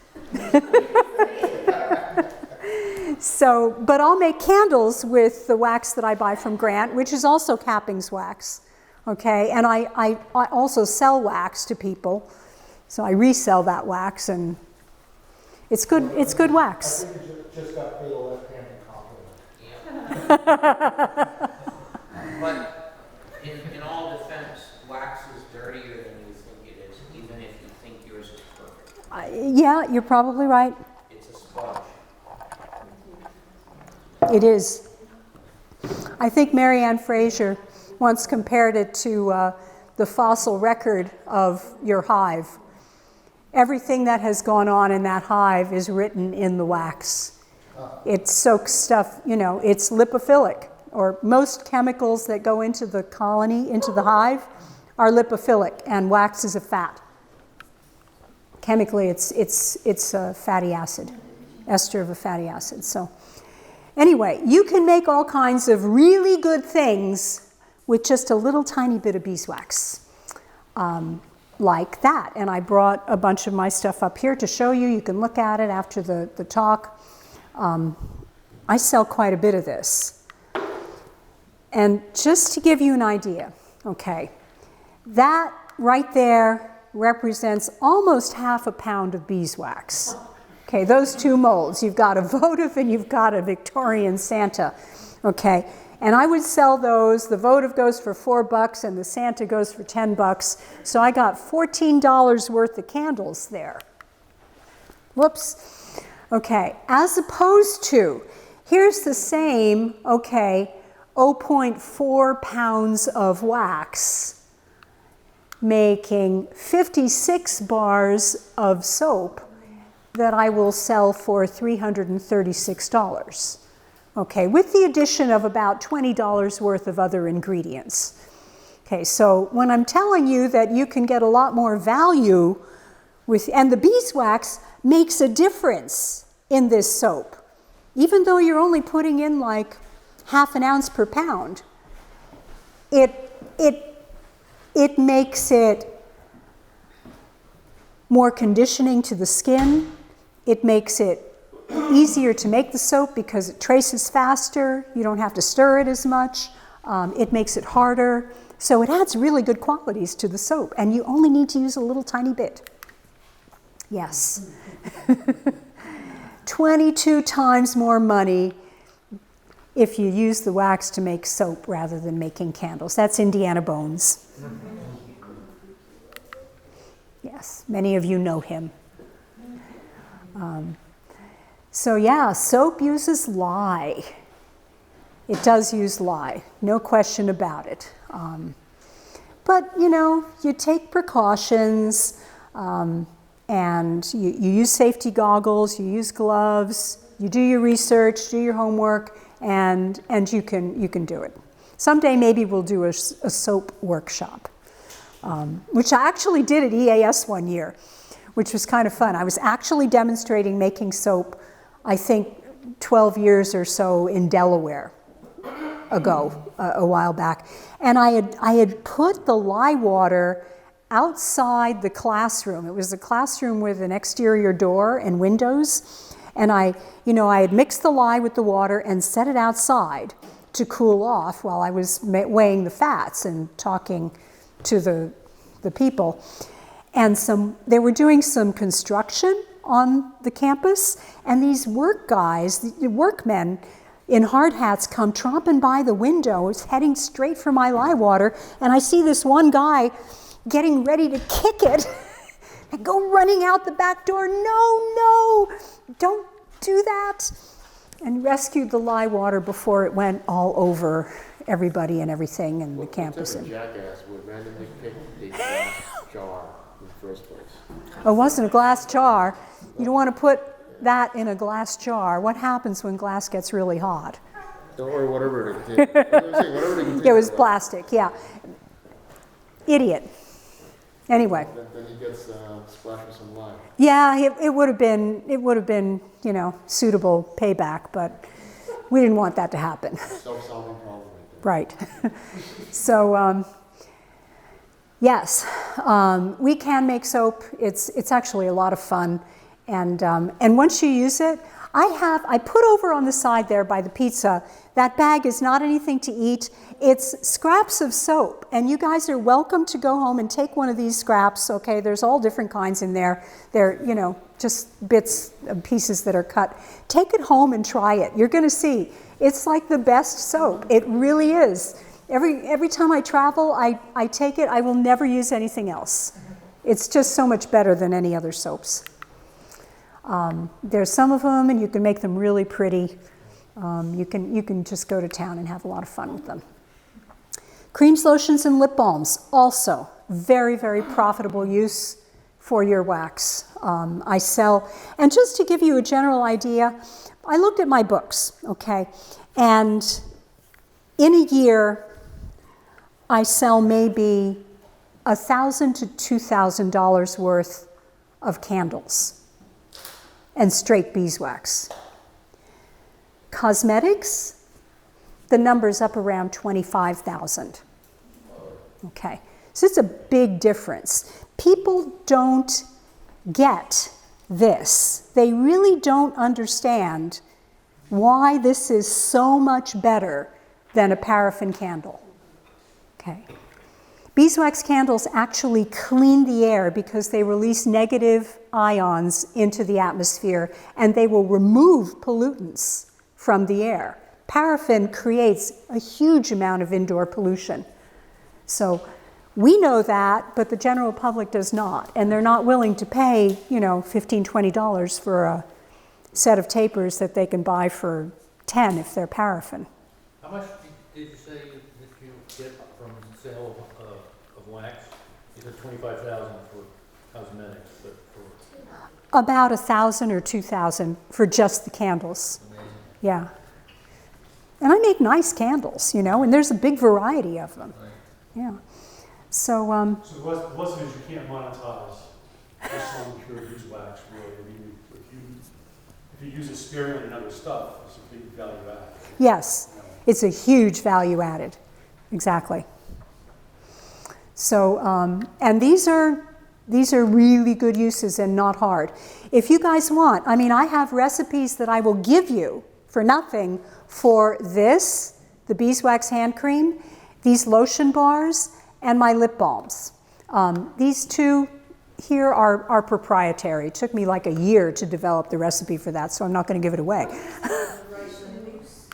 So, but I'll make candles with the wax that I buy from Grant, which is also cappings wax. Okay, and I also sell wax to people, so I resell that wax, and it's good wax. I think you just got paid a left-handed compliment. But in all defense, wax is dirtier than you think it is, even if you think yours is perfect. Yeah, you're probably right. It's a sponge. It is. I think Marianne Fraser once compared it to the fossil record of your hive. Everything that has gone on in that hive is written in the wax. It soaks stuff, you know, it's lipophilic, or most chemicals that go into the colony, into the hive, are lipophilic, and wax is a fat. Chemically, it's a fatty acid, ester of a fatty acid. So anyway, you can make all kinds of really good things with just a little tiny bit of beeswax, like that. And I brought a bunch of my stuff up here to show you. You can look at it after the talk. I sell quite a bit of this. And just to give you an idea, okay, that right there represents almost half a pound of beeswax. Okay, those two molds. You've got a votive and you've got a Victorian Santa. Okay, and I would sell those. The votive goes for $4 and the Santa goes for $10. So I got $14 worth of candles there. Whoops. Okay, as opposed to, here's the same, okay, 0.4 pounds of wax making 56 bars of soap that I will sell for $336. Okay, with the addition of about $20 worth of other ingredients. Okay, so when I'm telling you that you can get a lot more value with, and the beeswax makes a difference in this soap, even though you're only putting in like half an ounce per pound, it makes it more conditioning to the skin. It makes it easier to make the soap because it traces faster. You don't have to stir it as much. It makes it harder. So it adds really good qualities to the soap, and you only need to use a little tiny bit. Yes. 22 times more money if you use the wax to make soap rather than making candles. That's Indiana Bones. Yes, many of you know him. So yeah, soap uses lye. It does use lye, no question about it. But you know, you take precautions, and you use safety goggles, you use gloves, you do your research, do your homework, and you can do it. Someday maybe we'll do a soap workshop, which I actually did at EAS one year, which was kind of fun. I was actually demonstrating making soap, I think 12 years or so in Delaware ago, a while back. And I had put the lye water outside the classroom. It was a classroom with an exterior door and windows. And I had mixed the lye with the water and set it outside to cool off while I was weighing the fats and talking to the people. And they were doing some construction on the campus, and these work guys, the workmen in hard hats, come tromping by the windows, heading straight for my lye water, and I see this one guy getting ready to kick it. I go running out the back door, no, don't do that, and rescued the lye water before it went all over everybody and everything in the campus. What type of jackass would randomly pick a glass jar in the first place? It wasn't a glass jar. You don't want to put that in a glass jar. What happens when glass gets really hot? Or whatever it contained. Whatever it contained. It was plastic, yeah. Idiot. Anyway. Then he gets splashed with some lime. Yeah, it would have been, suitable payback, but we didn't want that to happen. Self-solving problem. Right. So, yes, we can make soap. It's actually a lot of fun, and once you use it, I put over on the side there by the pizza. That bag is not anything to eat. It's scraps of soap, and you guys are welcome to go home and take one of these scraps. Okay, there's all different kinds in there. They're just bits and pieces that are cut. Take it home and try it. You're going to see. It's like the best soap. It really is. Every time I travel, I take it. I will never use anything else. It's just so much better than any other soaps. There's some of them, and you can make them really pretty. You can just go to town and have a lot of fun with them. Creams, lotions, and lip balms, also very, very profitable use for your wax. I sell, and just to give you a general idea, I looked at my books, okay, and in a year, I sell maybe $1,000 to $2,000 worth of candles and straight beeswax. Cosmetics, the number's up around 25,000. Okay, so it's a big difference. People don't get this. They really don't understand why this is so much better than a paraffin candle. Okay. Beeswax candles actually clean the air because they release negative ions into the atmosphere, and they will remove pollutants from the air. Paraffin creates a huge amount of indoor pollution. So we know that, but the general public does not, and they're not willing to pay, $15, $20 for a set of tapers that they can buy for $10 if they're paraffin. How much did you say that you get from sale of wax? You said $25,000 for cosmetics, but for about $1,000 or $2,000 for just the candles. amazing. Yeah. And I make nice candles, and there's a big variety of them. Right. Yeah. So, So the lesson is you can't monetize just on pure beeswax, really. I mean, if you use it sparingly in other stuff, it's a big value add. yes, it's a huge value added. Exactly. So, and these are really good uses and not hard. If you guys want, I have recipes that I will give you for nothing for this, the beeswax hand cream, these lotion bars, and my lip balms. These two here are proprietary. It took me like a year to develop the recipe for that, so I'm not going to give it away.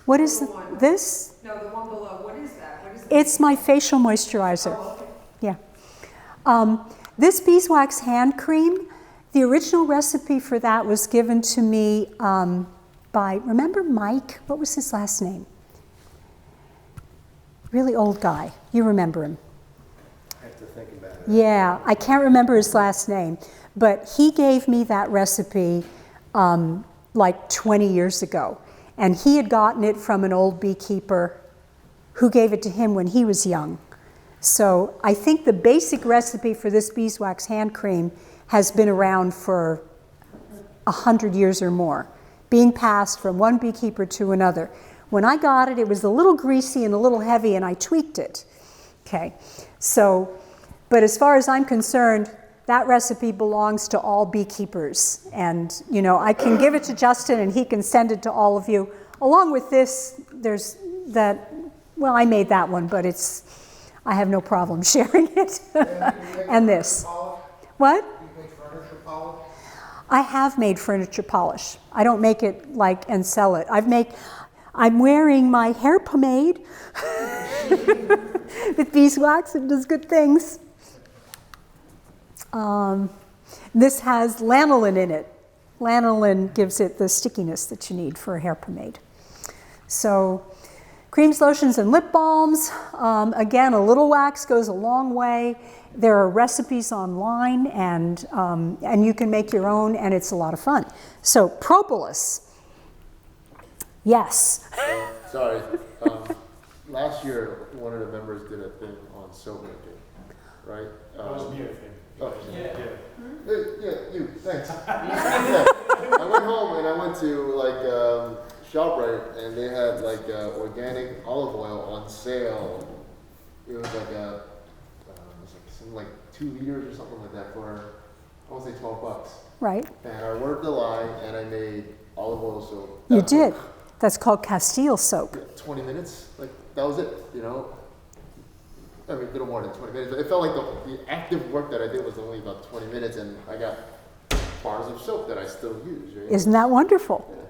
What is this? No, the one below. What is that? It's my facial moisturizer. Oh, okay. Yeah. This beeswax hand cream, the original recipe for that was given to me by, remember Mike? What was his last name? Really old guy. You remember him. I have to think about it. Yeah, I can't remember his last name, but he gave me that recipe like 20 years ago. And he had gotten it from an old beekeeper who gave it to him when he was young. So I think the basic recipe for this beeswax hand cream has been around for 100 years or more, being passed from one beekeeper to another. When I got it, it was a little greasy and a little heavy, and I tweaked it. Okay, so, but as far as I'm concerned, that recipe belongs to all beekeepers. And, I can give it to Justin, and he can send it to all of you. Along with this, there's that, well, I made that one, but I have no problem sharing it. And this. What? You make furniture polish? I have made furniture polish. I don't make it like and sell it. I'm wearing my hair pomade with beeswax. It does good things. This has lanolin in it. Lanolin gives it the stickiness that you need for a hair pomade. So creams, lotions, and lip balms. Again, a little wax goes a long way. There are recipes online, and you can make your own, and it's a lot of fun. So Propolis. Yes. Sorry. Last year, one of the members did a thing on soap making, right? That was me, I think. Oh, Yeah. yeah, you, thanks. Yeah. I went home and I went to like ShopRite, and they had like organic olive oil on sale. It was like something like 2 liters or something like that for, I want to say $12. Right. And I worked the line and I made olive oil soap. You did. That's called Castile soap. 20 minutes, like that was it, you know. I mean, a little more than 20 minutes. It felt like the active work that I did was only about 20 minutes, and I got bars of soap that I still use. Right? Isn't that wonderful? Yeah.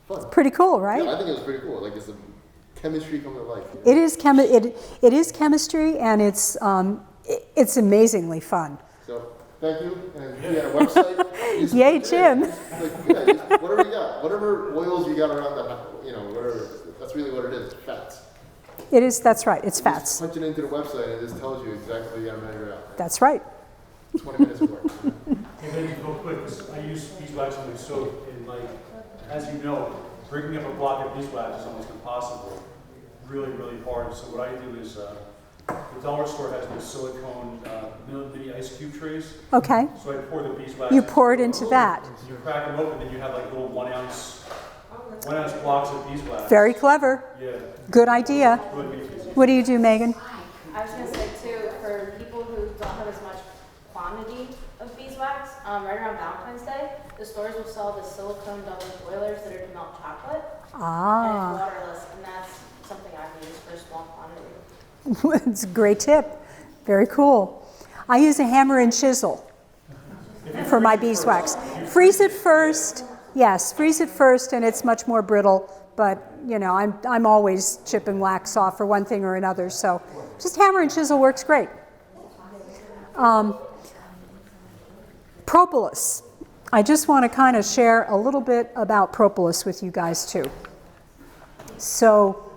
Fun. It's pretty cool, right? Yeah, I think it was pretty cool. Like it's a chemistry come to life. You know? It is chemistry, and it's amazingly fun. So thank you. And we had a website. Yay, Jim. Just whatever you got, whatever oils you got around the house, you know, whatever. That's really what it is. Fats. It is. That's right. It's You fats. just punch it into the website, and it just tells you exactly what you got to measure out. That's right. 20 minutes of work. And then real quick, 'cause I use beeswax on my soap, and like, as you know, breaking up a block of beeswax is almost impossible. Really, really hard. So what I do is, the dollar store has those silicone mini ice cube trays. Okay. So I pour the beeswax. You pour it into that. You crack them open, then you have like little 1 ounce blocks of beeswax. Very clever. Yeah. Good idea. Really makes it easy. What do you do, Megan? I was gonna say too, for people who don't have as much quantity of beeswax, right around Valentine's Day, the stores will sell the silicone double boilers that are to melt chocolate. And Ah, it's waterless, and that's something I've used for a small quantity. it's a great tip. Very cool. I use a hammer and chisel for my beeswax. Freeze it first. Yes, freeze it first, and it's much more brittle. But you know, I'm always chipping wax off for one thing or another. So just hammer and chisel works great. Propolis. I just want to kind of share a little bit about propolis with you guys too. So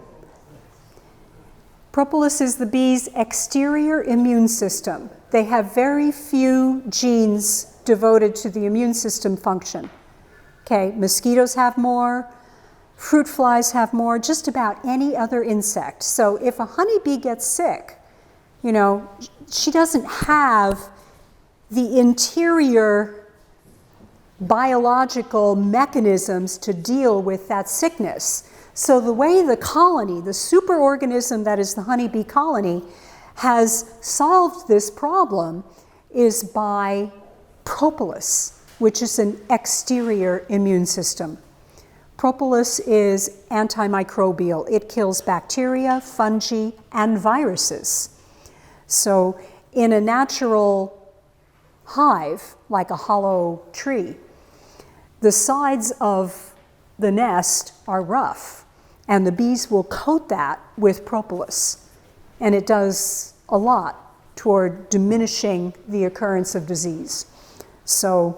propolis is the bee's exterior immune system. They have very few genes devoted to the immune system function. Okay, mosquitoes have more, fruit flies have more, just about any other insect. So if a honeybee gets sick, you know, she doesn't have the interior biological mechanisms to deal with that sickness. So the way the colony, the superorganism that is the honeybee colony, has solved this problem is by propolis, which is an exterior immune system. Propolis is antimicrobial. It kills bacteria, fungi, and viruses. So in a natural hive, like a hollow tree, the sides of the nest are rough, and the bees will coat that with propolis. And it does a lot toward diminishing the occurrence of disease. So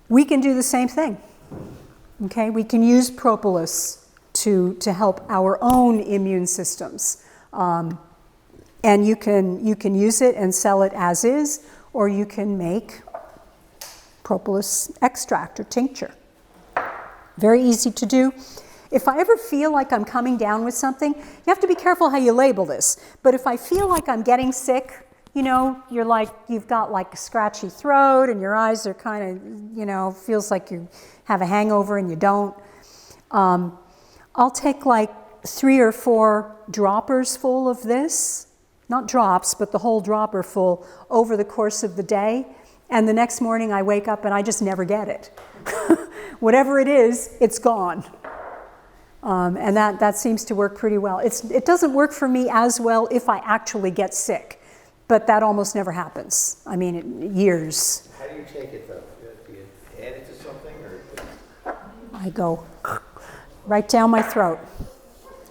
we can do the same thing. Okay, we can use propolis to help our own immune systems. And you can use it and sell it as is, or you can make propolis extract or tincture. Very easy to do. If I ever feel like I'm coming down with something, you have to be careful how you label this. But if I feel like I'm getting sick, you know, you've got like a scratchy throat and your eyes are kind of, you know, feels like you have a hangover and you don't. I'll take like 3 or 4 droppers full of this, not drops, but the whole dropper full over the course of the day. And the next morning I wake up and I just never get it. Whatever it is, it's gone. And that seems to work pretty well. It doesn't work for me as well if I actually get sick, but that almost never happens. I mean, years. How do you take it though? Do you add it to something or? I go right down my throat.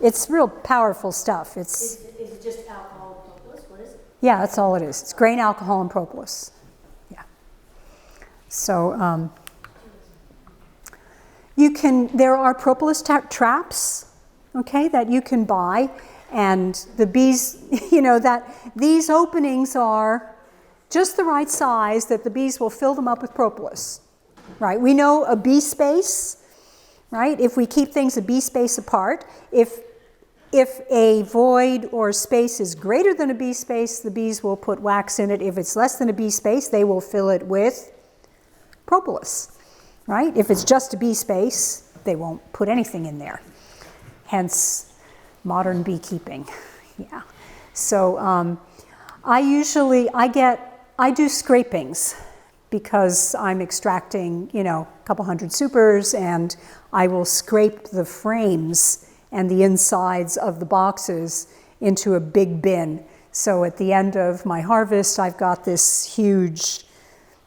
It's real powerful stuff. Is it just alcohol and propolis? What is it? Yeah, that's all it is. It's grain alcohol and propolis. Yeah. So there are propolis traps, okay, that you can buy, and the bees, these openings are just the right size that the bees will fill them up with propolis, right? We know a bee space, right? If we keep things a bee space apart, if a void or space is greater than a bee space, the bees will put wax in it. If it's less than a bee space, they will fill it with propolis, right? If it's just a bee space, they won't put anything in there. Hence, modern beekeeping. Yeah. So I do scrapings because I'm extracting, a couple hundred supers, and I will scrape the frames and the insides of the boxes into a big bin. So at the end of my harvest, I've got this huge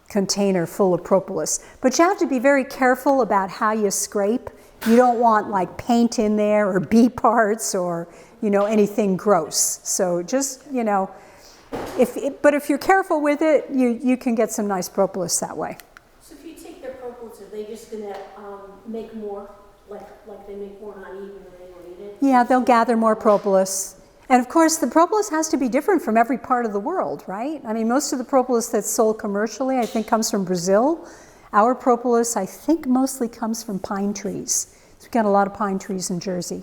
container full of propolis. But you have to be very careful about how you scrape. You don't want like paint in there or bee parts or, anything gross. So just, but if you're careful with it, you can get some nice propolis that way. So if you take their propolis, are they just going to make more, like they make more honey even though they don't eat it? Yeah, they'll gather more propolis. And of course, the propolis has to be different from every part of the world, right? I mean, most of the propolis that's sold commercially, I think, comes from Brazil. Our propolis, I think, mostly comes from pine trees. So we've got a lot of pine trees in Jersey.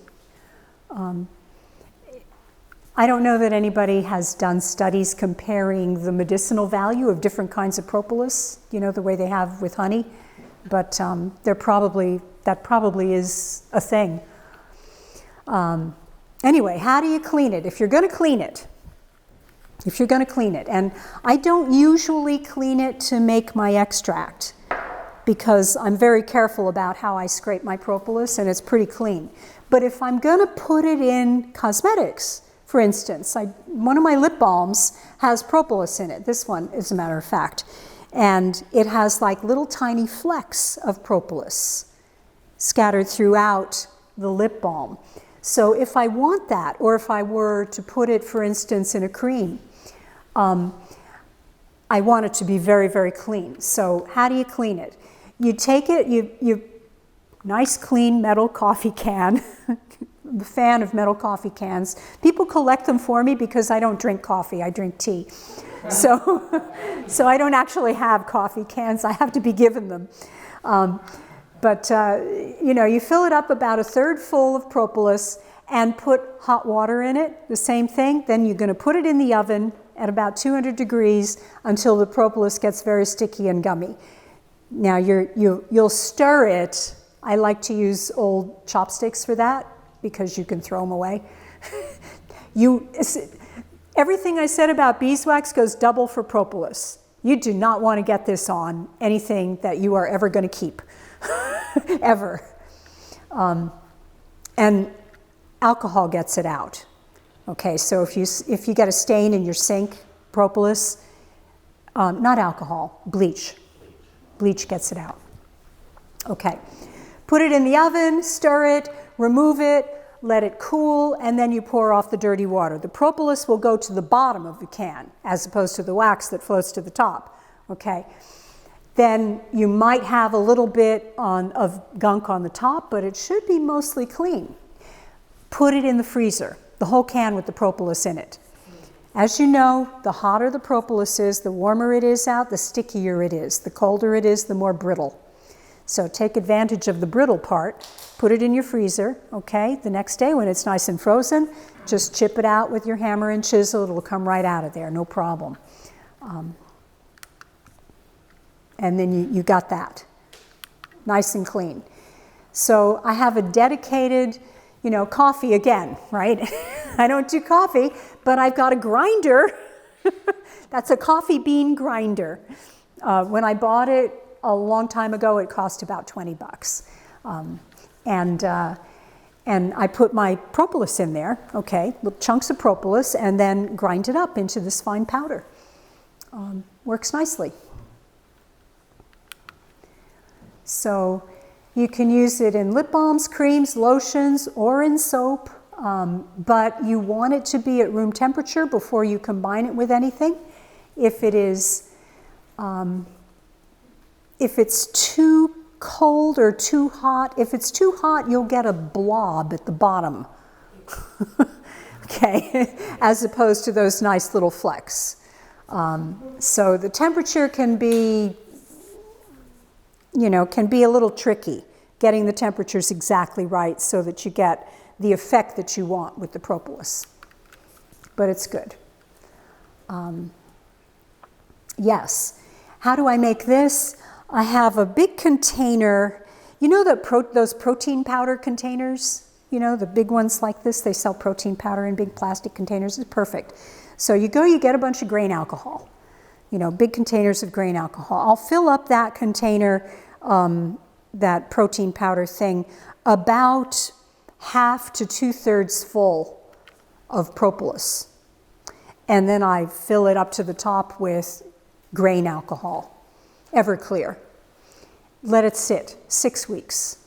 I don't know that anybody has done studies comparing the medicinal value of different kinds of propolis, the way they have with honey, but that probably is a thing. Anyway, how do you clean it? If you're going to clean it, and I don't usually clean it to make my extract because I'm very careful about how I scrape my propolis, and it's pretty clean. But if I'm going to put it in cosmetics, for instance, one of my lip balms has propolis in it. This one, as a matter of fact. And it has like little tiny flecks of propolis scattered throughout the lip balm. So if I want that, or if I were to put it, for instance, in a cream, I want it to be very, very clean. So how do you clean it? You take it, you nice clean metal coffee can, the fan of metal coffee cans. People collect them for me because I don't drink coffee, I drink tea. So I don't actually have coffee cans, I have to be given them. But you fill it up about a third full of propolis and put hot water in it, the same thing. Then you're going to put it in the oven at about 200 degrees until the propolis gets very sticky and gummy. Now you'll stir it. I like to use old chopsticks for that because you can throw them away. Everything I said about beeswax goes double for propolis. You do not want to get this on anything that you are ever going to keep. Ever. And alcohol gets it out. Okay, so if you get a stain in your sink, propolis, not alcohol, bleach. Bleach gets it out. Okay, put it in the oven, stir it, remove it, let it cool, and then you pour off the dirty water. The propolis will go to the bottom of the can as opposed to the wax that floats to the top. Okay. Then you might have a little bit of gunk on the top, but it should be mostly clean. Put it in the freezer, the whole can with the propolis in it. As you know, the hotter the propolis is, the warmer it is out, the stickier it is. The colder it is, the more brittle. So take advantage of the brittle part, put it in your freezer, okay? The next day when it's nice and frozen, just chip it out with your hammer and chisel. It'll come right out of there, no problem. And then you got that, nice and clean. So I have a dedicated, coffee again, right? I don't do coffee, but I've got a grinder. That's a coffee bean grinder. When I bought it a long time ago, it cost about $20. And I put my propolis in there, okay, little chunks of propolis, and then grind it up into this fine powder. Works nicely. So you can use it in lip balms, creams, lotions, or in soap, but you want it to be at room temperature before you combine it with anything. If it's too cold or too hot, if it's too hot, you'll get a blob at the bottom, okay, as opposed to those nice little flecks. So the temperature can be, can be a little tricky, getting the temperatures exactly right so that you get the effect that you want with the propolis. But it's good. Yes. How do I make this? I have a big container. You know those protein powder containers? The big ones like this? They sell protein powder in big plastic containers. It's perfect. So you get a bunch of grain alcohol. Big containers of grain alcohol. I'll fill up that container, that protein powder thing, about half to 2/3 full of propolis. And then I fill it up to the top with grain alcohol, Everclear. Let it sit 6 weeks.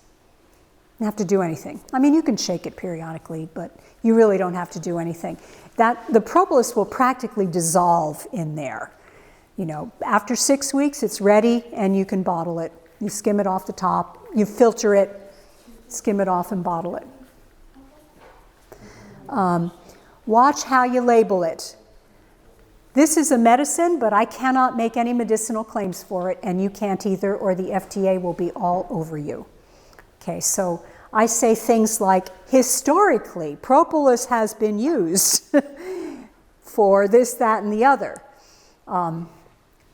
You don't have to do anything. I mean, you can shake it periodically, but you really don't have to do anything. The propolis will practically dissolve in there. After 6 weeks, it's ready and you can bottle it. You skim it off the top, you filter it, skim it off and bottle it. Watch how you label it. This is a medicine, but I cannot make any medicinal claims for it, and you can't either, or the FDA will be all over you. Okay, so I say things like, historically, propolis has been used for this, that, and the other.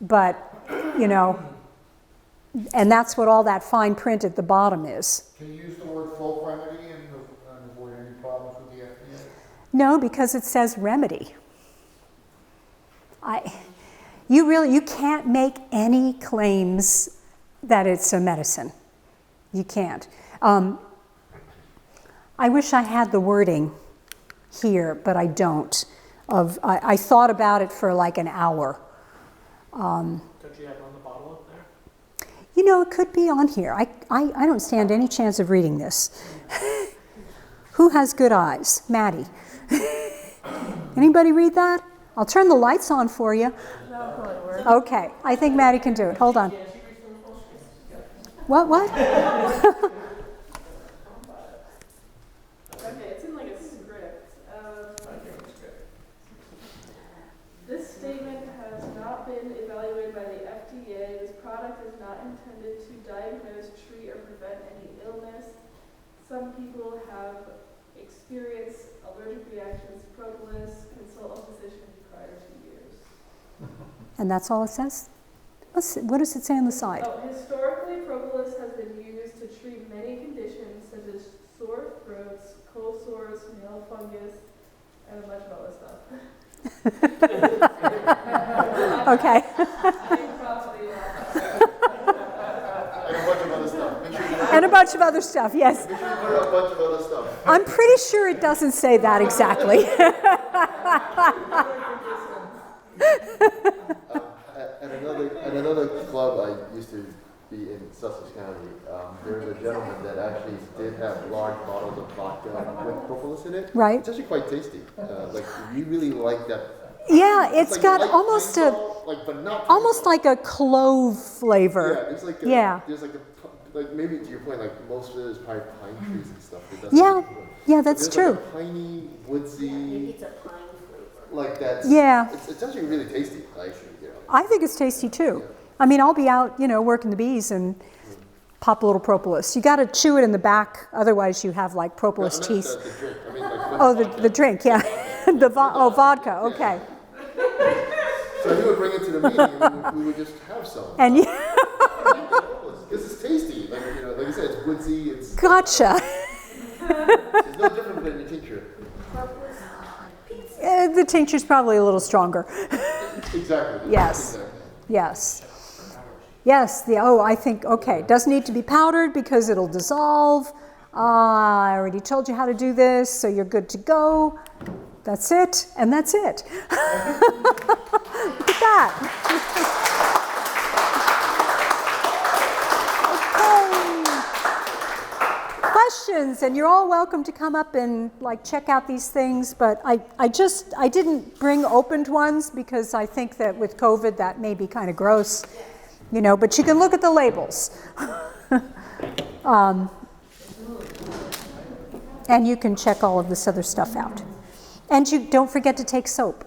But, and that's what all that fine print at the bottom is. Can you use the word folk remedy and avoid any problems with the FDA? No, because it says remedy. You can't make any claims that it's a medicine. You can't. I wish I had the wording here, but I don't. I thought about it for like an hour. Don't you have on the bottle up there? It could be on here. I don't stand any chance of reading this. Who has good eyes? Maddie. Anybody read that? I'll turn the lights on for you. Okay, I think Maddie can do it. Hold on. What? Okay, it's in like a script. This statement has not been evaluated by the FDA. This product is not intended to diagnose, treat, or prevent any illness. Some people have experienced allergic reactions to propolis. Consult a physician prior to use. And that's all it says? What does it say on the side? Historically, propolis has been used to treat many conditions such as sore throats, cold sores, nail fungus, and a bunch of other stuff. Okay. And a bunch of other stuff, yes. Make sure you put a bunch of other stuff. I'm pretty sure it doesn't say that exactly. At another club I used to be in Sussex County, there was a gentleman that actually did have large bottles of vodka with propolis in it. Right. It's actually quite tasty. You really like that. Yeah, it's like got light almost pine a salt, but not almost like a clove flavor. Yeah, there's like maybe to your point, like most of it is probably pine trees and stuff. Yeah, that's true. Like a piney, woodsy. Maybe it's a pine flavor. Like that. Yeah. It's actually really tasty. I think it's tasty too. I mean, I'll be out, working the bees and pop a little propolis. You got to chew it in the back, otherwise you have like propolis teeth. The drink. I mean, the drink, yeah. Vodka. Okay. So he would bring it to the meeting, and we would just have some. And because it's tasty, like you said, it's woodsy. It's gotcha. It's no different than the tincture. The tincture's probably a little stronger. Exactly. Yes. Exactly. Yes. Yes. I think, okay, it doesn't need to be powdered because it'll dissolve. I already told you how to do this, so you're good to go. That's it, and that's it. Look at that. Okay. Questions, and you're all welcome to come up and like check out these things, but I didn't bring opened ones because I think that with COVID that may be kind of gross, you know, but you can look at the labels. And you can check all of this other stuff out. And you don't forget to take soap.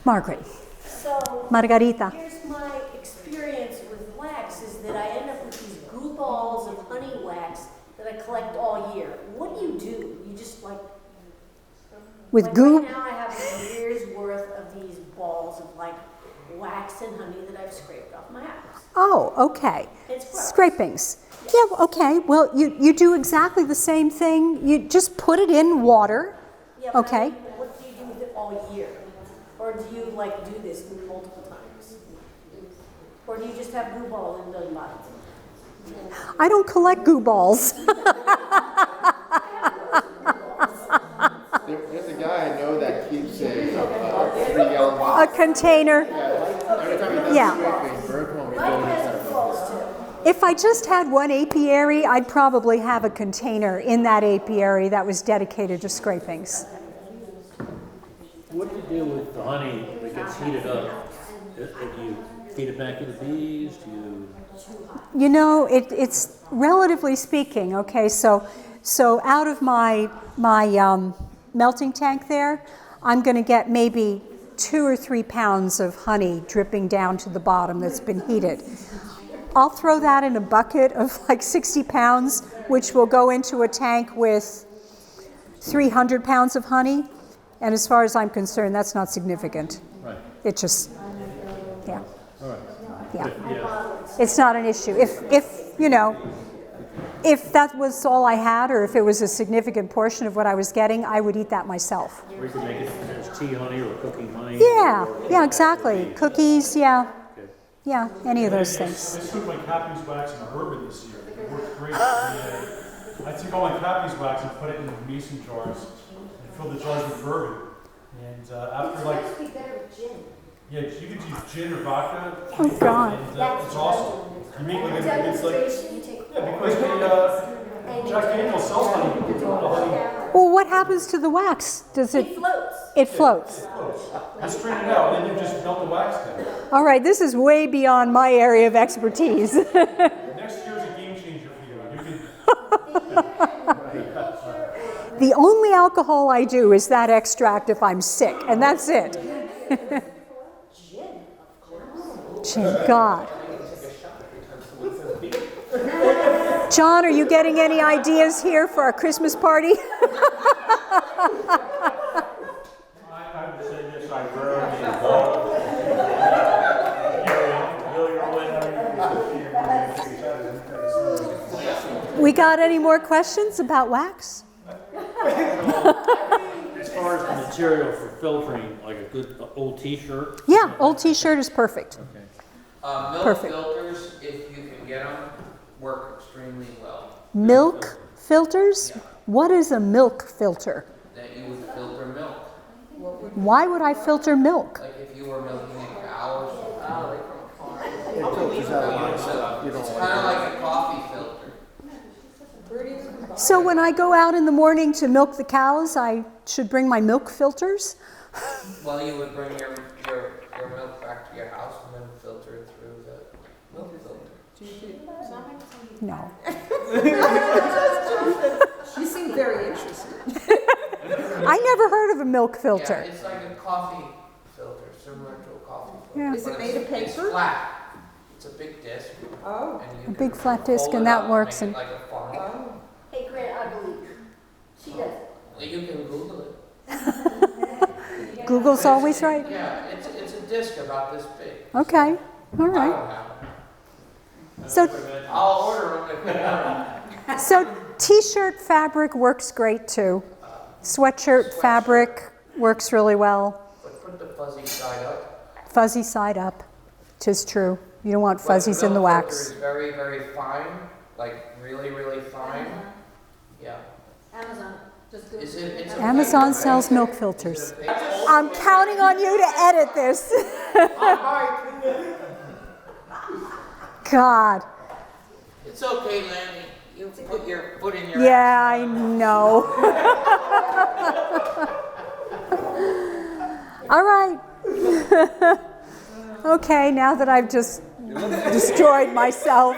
Margaret. So, Margarita. here's my experience with wax is that I end up with these goo balls of honey wax that I collect all year. What do? You just like... With like goo? Right now I have a year's worth of these balls of like wax and honey that I've scraped off my house. Oh, okay. It's gross. Scrapings. Yeah, okay. Well, you do exactly the same thing. You just put it in water. Yeah, but Okay. what do you do with it all year? Or do you like do this multiple times? Or do you just have goo balls and done by? I don't collect goo balls. There's a guy I know that keeps a 3-gallon A container. Every time he does Yeah. scraping, bird home, he's going inside a If I just had one apiary, I'd probably have a container in that apiary that was dedicated to scrapings. What do you do with the honey that gets heated up? Do you feed it back to the bees? Do you... You know, it's relatively speaking, okay, so out of my melting tank there, I'm going to get maybe 2 or 3 pounds of honey dripping down to the bottom that's been heated. I'll throw that in a bucket of like 60 pounds, which will go into a tank with 300 pounds of honey. And as far as I'm concerned, that's not significant. Right. It just, yeah. All right. Yeah. Yeah. It's not an issue. If you know, if that was all I had, or if it was a significant portion of what I was getting, I would eat that myself. Or you could make it as tea honey or cooking honey. Yeah, exactly. Cookies, yeah. Yeah, any of those things. I took my cap beeswax and bourbon this year. It worked great. I took all my cap beeswax and put it in mason jars and filled the jars with bourbon. And after like, It would be better with gin. yeah, you could use gin or vodka. Oh, God. And it's awesome. You make like it's like, yeah, because Jack Daniel's sells honey. You can throw in the honey. Well, what happens to the wax? Does it? It floats. It floats. It floats. You strain it out, and then you just melt the wax down. All right, this is way beyond my area of expertise. Next year's a game changer for you. You can. The only alcohol I do is that extract if I'm sick, and that's it. Gin, God. John, are you getting any ideas here for our Christmas party? I would say this, I rarely involve. We got any more questions about wax? As far as the material for filtering, like a good old T-shirt? Yeah, old T-shirt is perfect. Okay. Milk Perfect. filters, if you can get them, work extremely well. Milk filters? What is a milk filter? That you would filter milk. Why would I filter milk? Like if you were milking a cow or something. It filters out stuff you don't It's want. kind of like a coffee filter. So when I go out in the morning to milk the cows, I should bring my milk filters? Well, you would bring your milk back to your house and then filter it through the milk filter. No. You seem very interested. I never heard of a milk filter. Yeah, it's like a coffee filter, similar to a coffee filter. Yeah. Is it But made of It's paper? flat. It's a big disc. Oh. And you A can big flat disc, fold and it that up, works make in- it like a funnel. Hey, Grant, I believe you. She does. Well, you can Google it. Google's always right. Yeah, it's a disc about this big. Okay, all I right. don't have it. So, I'll order them if you want. so T-shirt fabric works great too. Sweatshirt fabric works really well. But put the fuzzy side up. Fuzzy side up, 'tis true. You don't want But fuzzies in the milk filter wax. is very, very fine, like really, really fine. Yeah. Amazon, just Google. Is it, it's a Amazon paper, sells right? milk Is filters. it a paper? I'm counting on you to edit this. God. It's okay, Lanny. You put your foot in your Yeah, I know. All right. Okay, now that I've just destroyed myself.